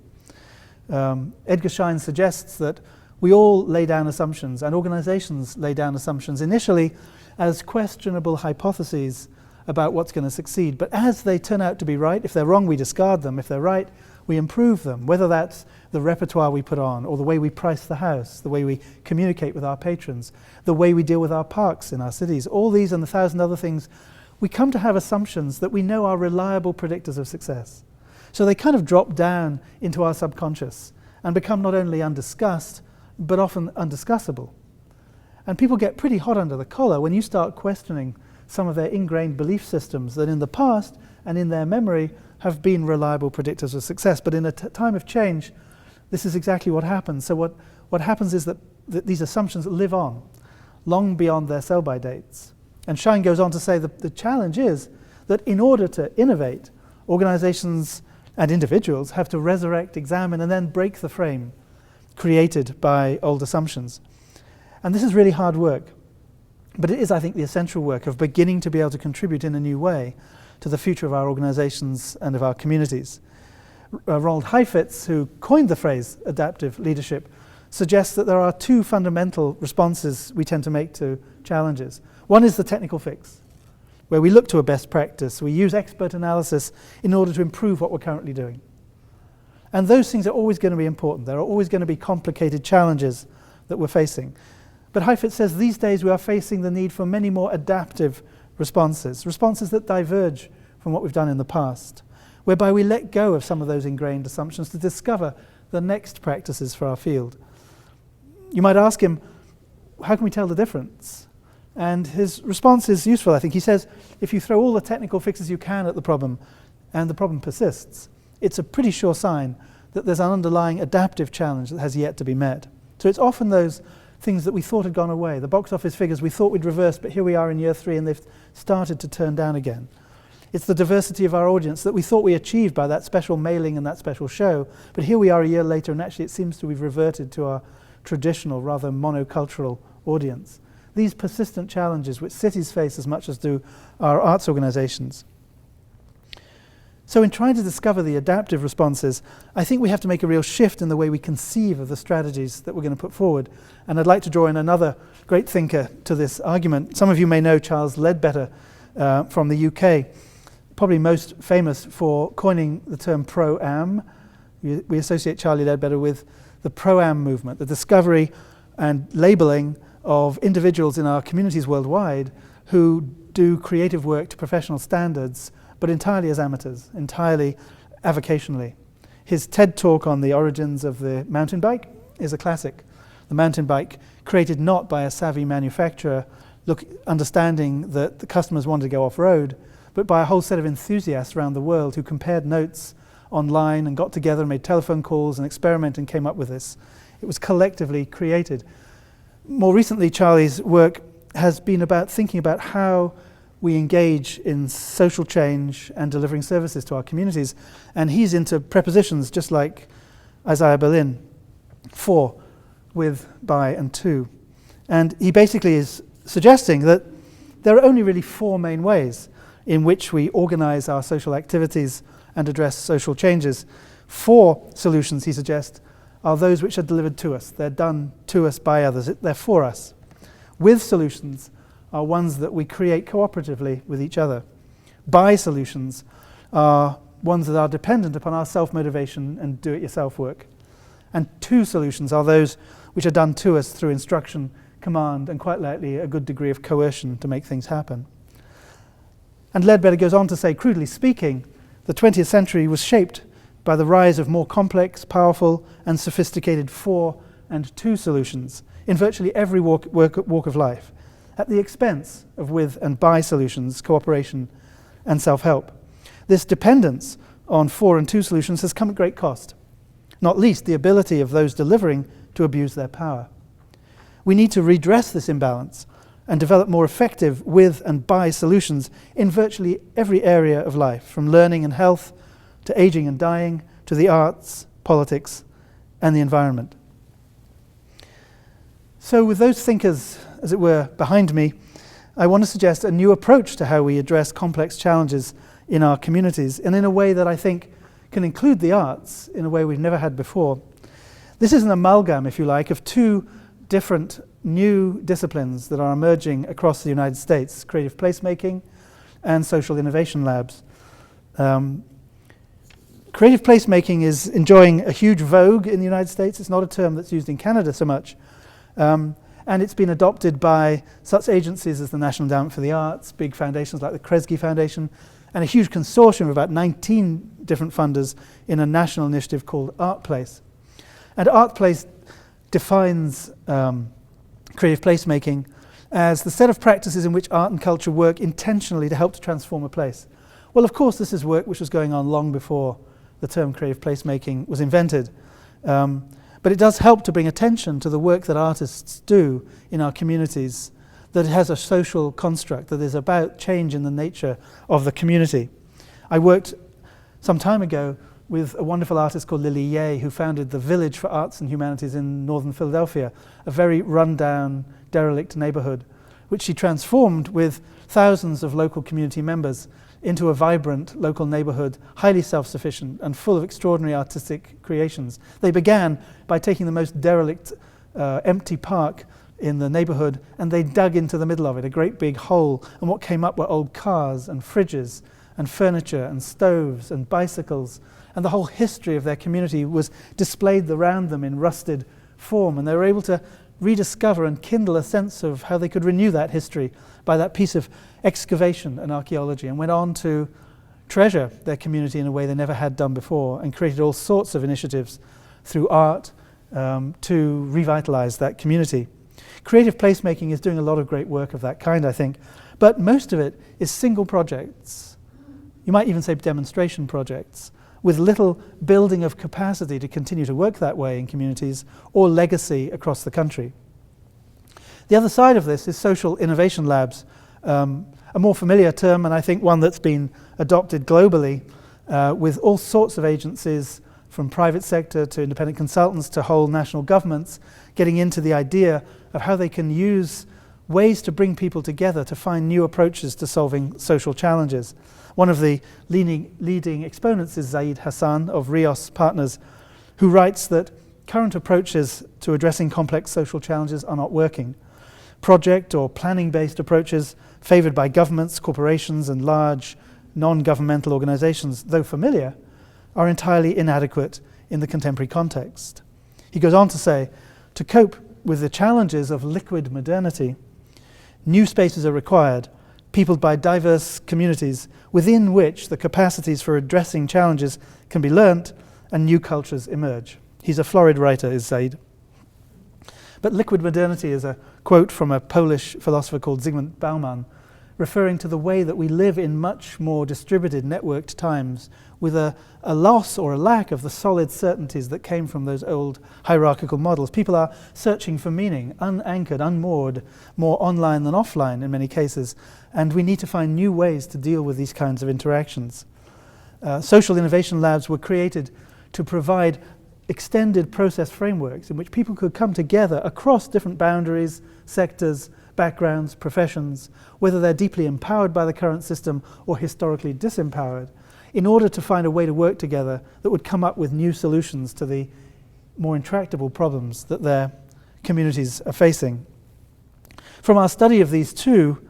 Edgar Schein suggests that we all lay down assumptions, and organizations lay down assumptions initially as questionable hypotheses about what's going to succeed. But as they turn out to be right, if they're wrong, we discard them. If they're right, we improve them, whether that's the repertoire we put on, or the way we price the house, the way we communicate with our patrons, the way we deal with our parks in our cities. All these and 1,000 other things, we come to have assumptions that we know are reliable predictors of success. So they kind of drop down into our subconscious and become not only undiscussed, but often undiscussable. And people get pretty hot under the collar when you start questioning some of their ingrained belief systems that in the past and in their memory have been reliable predictors of success. But in a time of change, this is exactly what happens. So what happens is that these assumptions live on long beyond their sell-by dates. And Shine goes on to say that the challenge is that in order to innovate, organizations and individuals have to resurrect, examine, and then break the frame created by old assumptions. And this is really hard work. But it is, I think, the essential work of beginning to be able to contribute in a new way to the future of our organizations and of our communities. Ronald Heifetz, who coined the phrase adaptive leadership, suggests that there are two fundamental responses we tend to make to challenges. One is the technical fix, where we look to a best practice. We use expert analysis in order to improve what we're currently doing. And those things are always going to be important. There are always going to be complicated challenges that we're facing. But Heifetz says these days we are facing the need for many more adaptive responses that diverge from what we've done in the past, whereby we let go of some of those ingrained assumptions to discover the next practices for our field. You might ask him, how can we tell the difference? And his response is useful, I think. He says, if you throw all the technical fixes you can at the problem, and the problem persists, it's a pretty sure sign that there's an underlying adaptive challenge that has yet to be met. So it's often those things that we thought had gone away. The box office figures we thought we'd reverse, but here we are in year 3 and they've started to turn down again. It's the diversity of our audience that we thought we achieved by that special mailing and that special show, but here we are a year later and actually it seems to have reverted to our traditional, rather monocultural audience. These persistent challenges which cities face as much as do our arts organizations. So in trying to discover the adaptive responses, I think we have to make a real shift in the way we conceive of the strategies that we're going to put forward. And I'd like to draw in another great thinker to this argument. Some of you may know Charles Ledbetter from the UK, probably most famous for coining the term pro-am. We associate Charlie Ledbetter with the pro-am movement, the discovery and labeling of individuals in our communities worldwide who do creative work to professional standards, but entirely as amateurs, entirely avocationally. His TED talk on the origins of the mountain bike is a classic. The mountain bike created not by a savvy manufacturer understanding that the customers wanted to go off-road, but by a whole set of enthusiasts around the world who compared notes online and got together and made telephone calls and experimented and came up with this. It was collectively created. More recently, Charlie's work has been about thinking about how we engage in social change and delivering services to our communities. And he's into prepositions just like Isaiah Berlin, for, with, by, and to. And he basically is suggesting that there are only really 4 main ways in which we organize our social activities and address social changes. 4 solutions, he suggests, are those which are delivered to us. They're done to us by others. They're for us. With solutions are ones that we create cooperatively with each other. By solutions are ones that are dependent upon our self-motivation and do-it-yourself work. And to solutions are those which are done to us through instruction, command, and quite likely a good degree of coercion to make things happen. And Ledbetter goes on to say, crudely speaking, the 20th century was shaped by the rise of more complex, powerful, and sophisticated for and to solutions in virtually every walk of life, at the expense of with and by solutions, cooperation, and self-help. This dependence on for and to solutions has come at great cost, not least the ability of those delivering to abuse their power. We need to redress this imbalance and develop more effective with and by solutions in virtually every area of life, from learning and health to aging and dying, to the arts, politics, and the environment. So with those thinkers, as it were, behind me, I want to suggest a new approach to how we address complex challenges in our communities, and in a way that I think can include the arts in a way we've never had before. This is an amalgam, if you like, of 2 different new disciplines that are emerging across the United States, creative placemaking and social innovation labs. Creative placemaking is enjoying a huge vogue in the United States. It's not a term that's used in Canada so much. And it's been adopted by such agencies as the National Endowment for the Arts, big foundations like the Kresge Foundation, and a huge consortium of about 19 different funders in a national initiative called ArtPlace. And ArtPlace defines creative placemaking as the set of practices in which art and culture work intentionally to help to transform a place. Well, of course, this is work which was going on long before the term creative placemaking was invented. But it does help to bring attention to the work that artists do in our communities, that it has a social construct, that is about change in the nature of the community. I worked some time ago with a wonderful artist called Lily Yeh, who founded the Village for Arts and Humanities in northern Philadelphia, a very run-down, derelict neighborhood, which she transformed with thousands of local community members into a vibrant local neighborhood, highly self-sufficient and full of extraordinary artistic creations. They began by taking the most derelict, empty park in the neighborhood, and they dug into the middle of it, a great big hole, and what came up were old cars and fridges and furniture and stoves and bicycles, and the whole history of their community was displayed around them in rusted form, and they were able to rediscover and kindle a sense of how they could renew that history by that piece of excavation and archaeology, and went on to treasure their community in a way they never had done before, and created all sorts of initiatives through art to revitalize that community. Creative placemaking is doing a lot of great work of that kind, I think, but most of it is single projects. You might even say demonstration projects, with little building of capacity to continue to work that way in communities or legacy across the country. The other side of this is social innovation labs, a more familiar term, and I think one that's been adopted globally with all sorts of agencies, from private sector to independent consultants to whole national governments, getting into the idea of how they can use ways to bring people together to find new approaches to solving social challenges. One of the leading exponents is Zaid Hassan of Rios Partners, who writes that current approaches to addressing complex social challenges are not working. Project or planning-based approaches favored by governments, corporations, and large non-governmental organizations, though familiar, are entirely inadequate in the contemporary context. He goes on to say, to cope with the challenges of liquid modernity, new spaces are required, peopled by diverse communities within which the capacities for addressing challenges can be learnt and new cultures emerge. He's a florid writer, is Zaid. But liquid modernity is a quote from a Polish philosopher called Zygmunt Bauman, referring to the way that we live in much more distributed, networked times with a loss or a lack of the solid certainties that came from those old hierarchical models. People are searching for meaning, unanchored, unmoored, more online than offline in many cases, and we need to find new ways to deal with these kinds of interactions. Social innovation labs were created to provide extended process frameworks in which people could come together across different boundaries, sectors, backgrounds, professions, whether they're deeply empowered by the current system or historically disempowered, in order to find a way to work together that would come up with new solutions to the more intractable problems that their communities are facing. From our study of these two,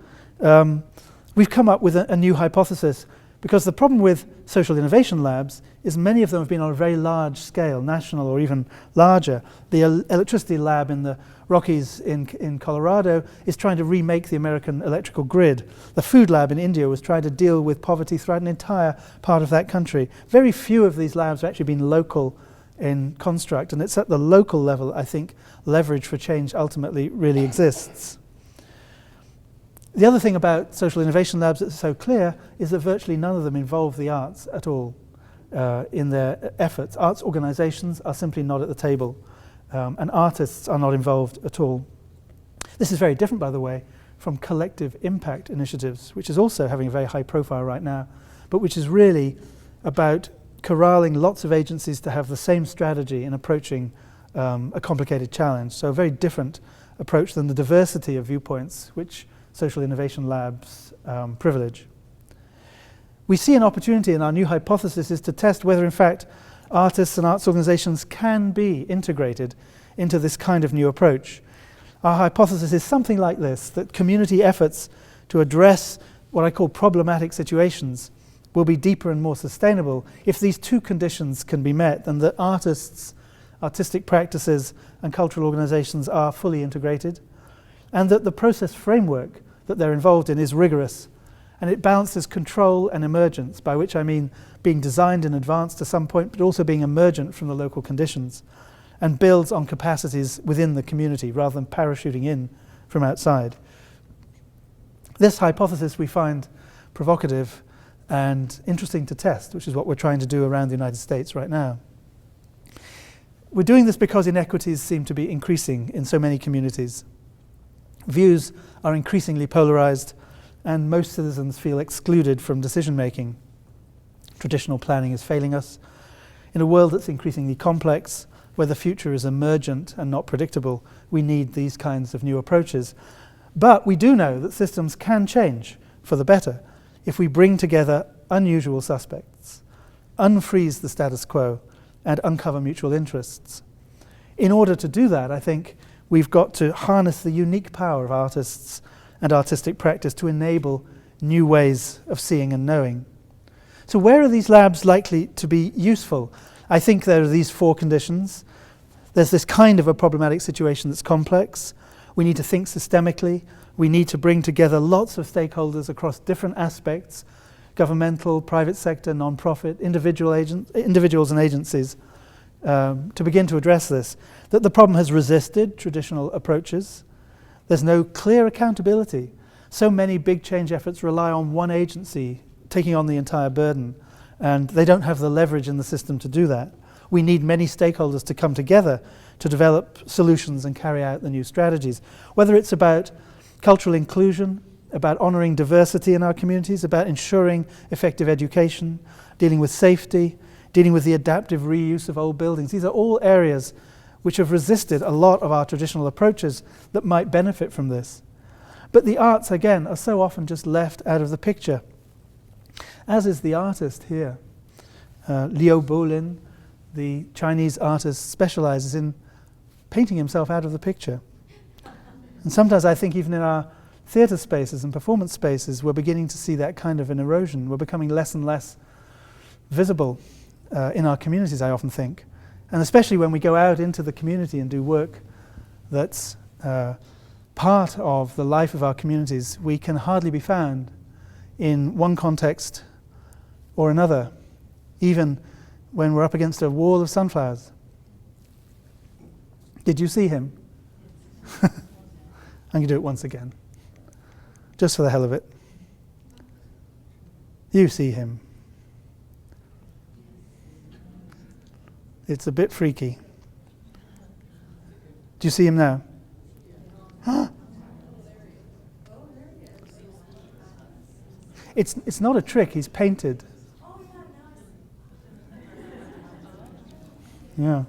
we've come up with a new hypothesis, because the problem with social innovation labs is many of them have been on a very large scale, national or even larger. The electricity lab in the Rockies in Colorado is trying to remake the American electrical grid. The food lab in India was trying to deal with poverty throughout an entire part of that country. Very few of these labs have actually been local in construct, and it's at the local level, I think, leverage for change ultimately really exists. The other thing about social innovation labs that's so clear is that virtually none of them involve the arts at all in their efforts. Arts organizations are simply not at the table, and artists are not involved at all. This is very different, by the way, from collective impact initiatives, which is also having a very high profile right now, but which is really about corralling lots of agencies to have the same strategy in approaching a complicated challenge. So a very different approach than the diversity of viewpoints which social innovation labs privilege. We see an opportunity in our new hypothesis is to test whether in fact artists and arts organizations can be integrated into this kind of new approach. Our hypothesis is something like this, that community efforts to address what I call problematic situations will be deeper and more sustainable if these two conditions can be met, and that artists, artistic practices and cultural organizations are fully integrated, and that the process framework that they're involved in is rigorous, and it balances control and emergence, by which I mean being designed in advance to some point, but also being emergent from the local conditions. and builds on capacities within the community rather than parachuting in from outside. This hypothesis we find provocative and interesting to test, which is what we're trying to do around the United States right now. We're doing this because inequities seem to be increasing in so many communities. Views are increasingly polarized, and most citizens feel excluded from decision-making. Traditional planning is failing us. In a world that's increasingly complex, where the future is emergent and not predictable, we need these kinds of new approaches. But we do know that systems can change for the better if we bring together unusual suspects, unfreeze the status quo, and uncover mutual interests. In order to do that, I think we've got to harness the unique power of artists and artistic practice to enable new ways of seeing and knowing. So where are these labs likely to be useful? I think there are these four conditions. There's this kind of a problematic situation that's complex. We need to think systemically. We need to bring together lots of stakeholders across different aspects, governmental, private sector, non-profit, individuals and agencies, to begin to address this. That the problem has resisted traditional approaches. There's no clear accountability. So many big change efforts rely on one agency taking on the entire burden, and they don't have the leverage in the system to do that. We need many stakeholders to come together to develop solutions and carry out the new strategies. Whether it's about cultural inclusion, about honouring diversity in our communities, about ensuring effective education, dealing with safety, dealing with the adaptive reuse of old buildings. These are all areas which have resisted a lot of our traditional approaches that might benefit from this. But the arts, again, are so often just left out of the picture, as is the artist here. Liu Bolin, the Chinese artist, specializes in painting himself out of the picture. And sometimes I think even in our theatre spaces and performance spaces, we're beginning to see that kind of an erosion. We're becoming less and less visible in our communities, I often think. And especially when we go out into the community and do work that's part of the life of our communities, we can hardly be found in one context or another, even when we're up against a wall of sunflowers. Did you see him? I'm going to do it once again, just for the hell of it. You see him. It's a bit freaky. Do you see him now? It's not a trick, he's painted. Yeah.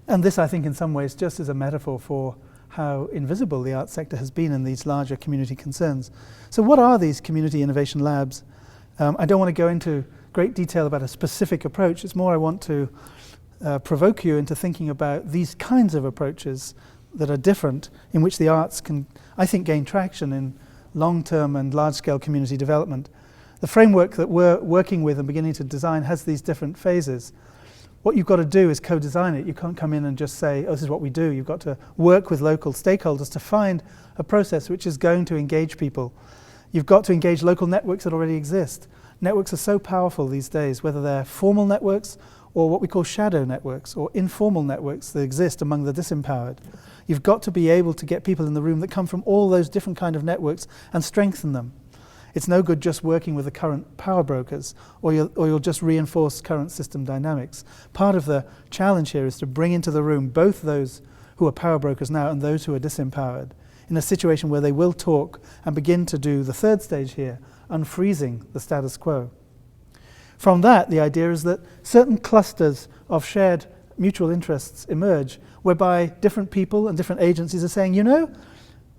And this, I think, in some ways, just is a metaphor for how invisible the arts sector has been in these larger community concerns. So what are these community innovation labs? I don't want to go into great detail about a specific approach. It's more I want to provoke you into thinking about these kinds of approaches that are different, in which the arts can, I think, gain traction in long-term and large-scale community development. The framework that we're working with and beginning to design has these different phases. What you've got to do is co-design it. You can't come in and just say, oh, this is what we do. You've got to work with local stakeholders to find a process which is going to engage people. You've got to engage local networks that already exist. Networks are so powerful these days, whether they're formal networks or what we call shadow networks or informal networks that exist among the disempowered. You've got to be able to get people in the room that come from all those different kind of networks and strengthen them. It's no good just working with the current power brokers, or you'll just reinforce current system dynamics. Part of the challenge here is to bring into the room both those who are power brokers now and those who are disempowered in a situation where they will talk and begin to do the third stage here, unfreezing the status quo. From that, the idea is that certain clusters of shared mutual interests emerge, whereby different people and different agencies are saying, you know,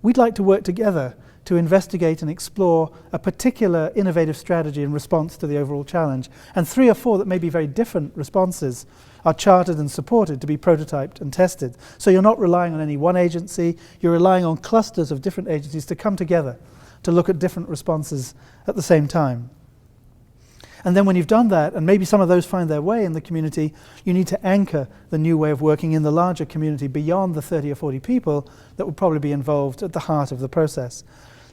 we'd like to work together to investigate and explore a particular innovative strategy in response to the overall challenge. And 3 or 4 that may be very different responses are chartered and supported to be prototyped and tested. So you're not relying on any one agency, you're relying on clusters of different agencies to come together to look at different responses at the same time. And then when you've done that, and maybe some of those find their way in the community, you need to anchor the new way of working in the larger community beyond the 30 or 40 people that will probably be involved at the heart of the process.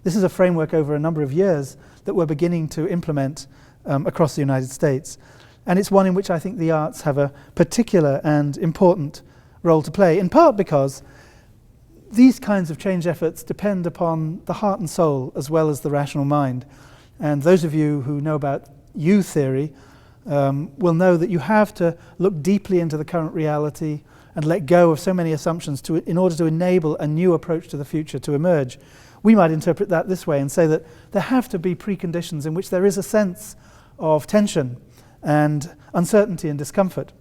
This is a framework over a number of years that we're beginning to implement across the United States. And it's one in which I think the arts have a particular and important role to play, in part because these kinds of change efforts depend upon the heart and soul as well as the rational mind. And those of you who know about U theory will know that you have to look deeply into the current reality and let go of so many assumptions in order to enable a new approach to the future to emerge. We might interpret that this way and say that there have to be preconditions in which there is a sense of tension and uncertainty and discomfort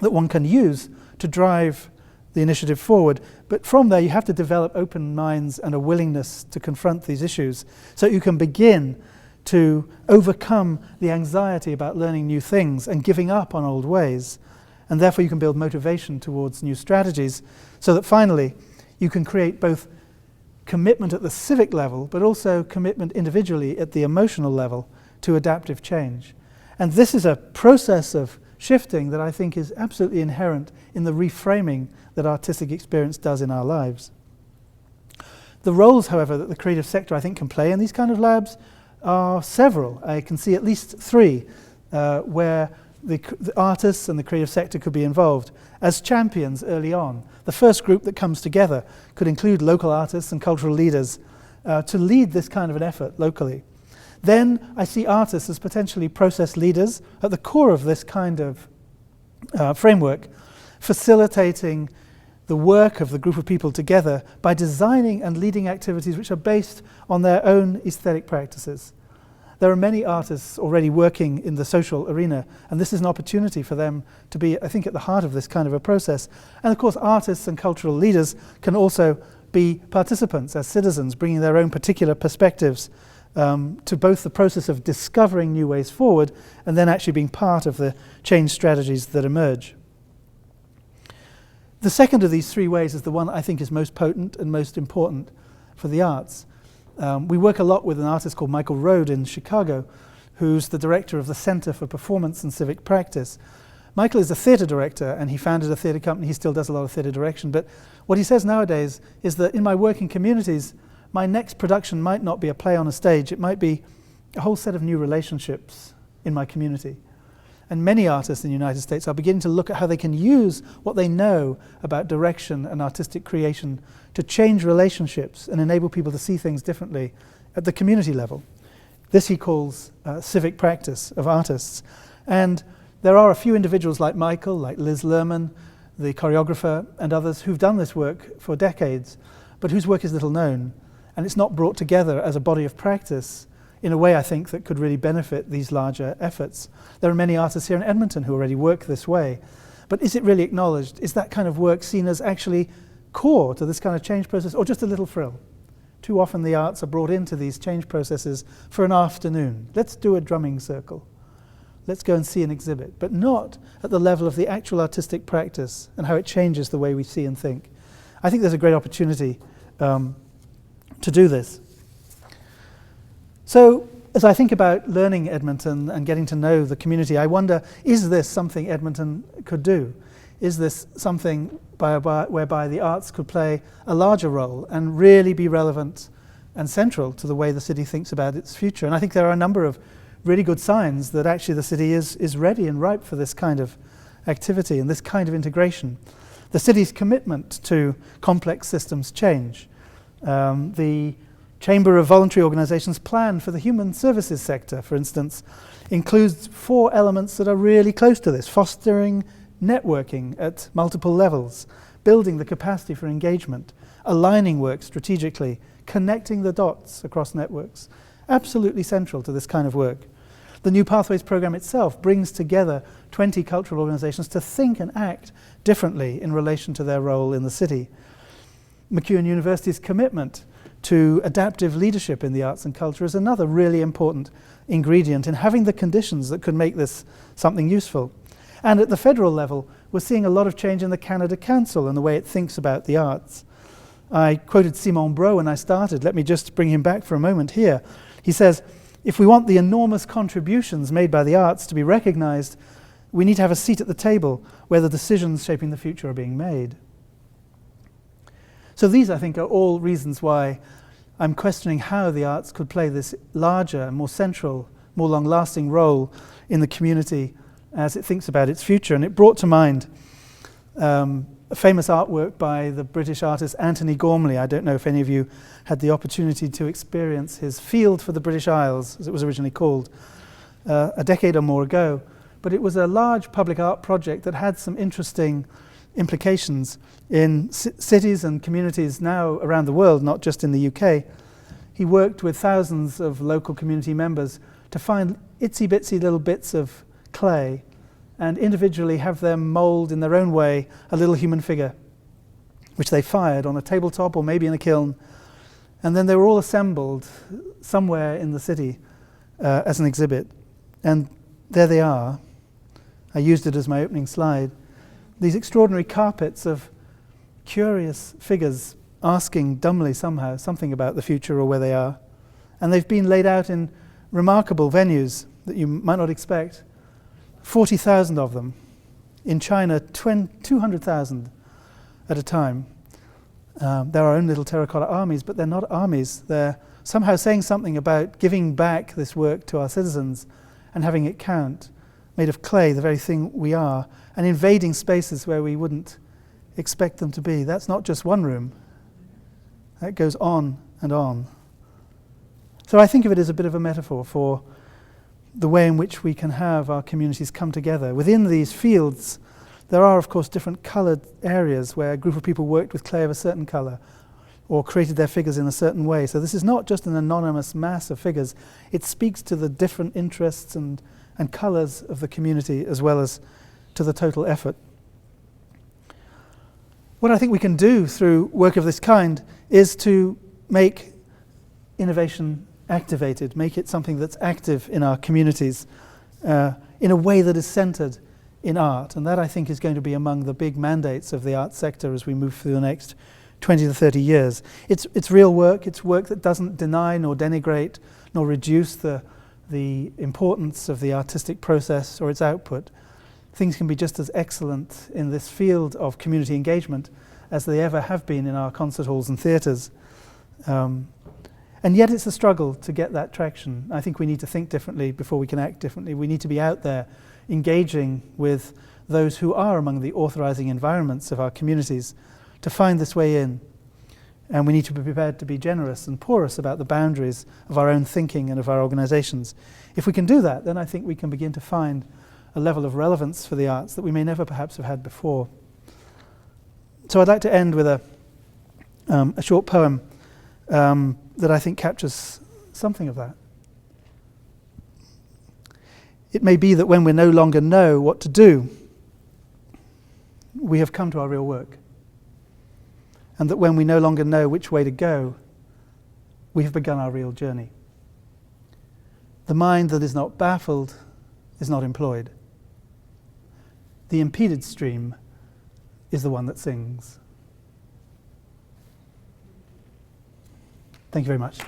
that one can use to drive the initiative forward. But from there you have to develop open minds and a willingness to confront these issues so you can begin to overcome the anxiety about learning new things and giving up on old ways. And therefore you can build motivation towards new strategies so that finally you can create both commitment at the civic level but also commitment individually at the emotional level to adaptive change. And this is a process of shifting that I think is absolutely inherent in the reframing that artistic experience does in our lives. The roles, however, that the creative sector I think can play in these kind of labs are several. I can see at least three where the artists and the creative sector could be involved as champions early on. The first group that comes together could include local artists and cultural leaders to lead this kind of an effort locally. Then I see artists as potentially process leaders at the core of this kind of framework, facilitating the work of the group of people together by designing and leading activities which are based on their own aesthetic practices. There are many artists already working in the social arena, and this is an opportunity for them to be, I think, at the heart of this kind of a process. And of course, artists and cultural leaders can also be participants as citizens, bringing their own particular perspectives to both the process of discovering new ways forward and then actually being part of the change strategies that emerge. The second of these three ways is the one I think is most potent and most important for the arts. We work a lot with an artist called Michael Road in Chicago, who's the director of the Center for Performance and Civic Practice. Michael is a theatre director, and he founded a theatre company. He still does a lot of theatre direction. But what he says nowadays is that in my working communities, my next production might not be a play on a stage. It might be a whole set of new relationships in my community. And many artists in the United States are beginning to look at how they can use what they know about direction and artistic creation to change relationships and enable people to see things differently at the community level. This he calls civic practice of artists. And there are a few individuals like Michael, like Liz Lerman, the choreographer, and others who've done this work for decades, but whose work is little known. And it's not brought together as a body of practice in a way I think that could really benefit these larger efforts. There are many artists here in Edmonton who already work this way. But is it really acknowledged? Is that kind of work seen as actually core to this kind of change process, or just a little frill? Too often the arts are brought into these change processes for an afternoon. Let's do a drumming circle. Let's go and see an exhibit, but not at the level of the actual artistic practice and how it changes the way we see and think. I think there's a great opportunity to do this. So, as I think about learning Edmonton and getting to know the community, I wonder, is this something Edmonton could do? Is this something whereby the arts could play a larger role and really be relevant and central to the way the city thinks about its future? And I think there are a number of really good signs that actually the city is ready and ripe for this kind of activity and this kind of integration. The city's commitment to complex systems change. The Chamber of Voluntary Organizations plan for the human services sector, for instance, includes 4 elements that are really close to this: fostering networking at multiple levels, building the capacity for engagement, aligning work strategically, connecting the dots across networks. Absolutely central to this kind of work. The New Pathways program itself brings together 20 cultural organizations to think and act differently in relation to their role in the city. MacEwan University's commitment to adaptive leadership in the arts and culture is another really important ingredient in having the conditions that could make this something useful. And at the federal level, we're seeing a lot of change in the Canada Council and the way it thinks about the arts. I quoted Simon Brault when I started. Let me just bring him back for a moment here. He says, if we want the enormous contributions made by the arts to be recognized, we need to have a seat at the table where the decisions shaping the future are being made. So these, I think, are all reasons why I'm questioning how the arts could play this larger and more central more long-lasting role in the community as it thinks about its future. And it brought to mind a famous artwork by the British artist Anthony Gormley. I don't know if any of you had the opportunity to experience his Field for the British Isles, as it was originally called, a decade or more ago. But it was a large public art project that had some interesting implications in cities and communities now around the world, not just in the UK. He worked with thousands of local community members to find itsy-bitsy little bits of clay and individually have them mould in their own way a little human figure, which they fired on a tabletop or maybe in a kiln. And then they were all assembled somewhere in the city as an exhibit. And there they are. I used it as my opening slide. These extraordinary carpets of curious figures asking dumbly somehow something about the future or where they are. And they've been laid out in remarkable venues that you might not expect. 40,000 of them. In China, 200,000 at a time. They're our own little terracotta armies, but they're not armies. They're somehow saying something about giving back this work to our citizens and having it count, made of clay, the very thing we are, and invading spaces where we wouldn't expect them to be. That's not just one room. That goes on and on. So I think of it as a bit of a metaphor for the way in which we can have our communities come together. Within these fields, there are, of course, different coloured areas where a group of people worked with clay of a certain colour or created their figures in a certain way. So this is not just an anonymous mass of figures. It speaks to the different interests and colours of the community as well as to the total effort. What I think we can do through work of this kind is to make innovation activated, make it something that's active in our communities in a way that is centred in art. And that, I think, is going to be among the big mandates of the art sector as we move through the next 20 to 30 years. It's real work. It's work that doesn't deny nor denigrate nor reduce the importance of the artistic process or its output. Things can be just as excellent in this field of community engagement as they ever have been in our concert halls and theatres. And yet it's a struggle to get that traction. I think we need to think differently before we can act differently. We need to be out there engaging with those who are among the authorising environments of our communities to find this way in. And we need to be prepared to be generous and porous about the boundaries of our own thinking and of our organisations. If we can do that, then I think we can begin to find a level of relevance for the arts that we may never perhaps have had before. So I'd like to end with a short poem that I think captures something of that. It may be that when we no longer know what to do, we have come to our real work. And that when we no longer know which way to go, we have begun our real journey. The mind that is not baffled is not employed. The impeded stream is the one that sings. Thank you very much.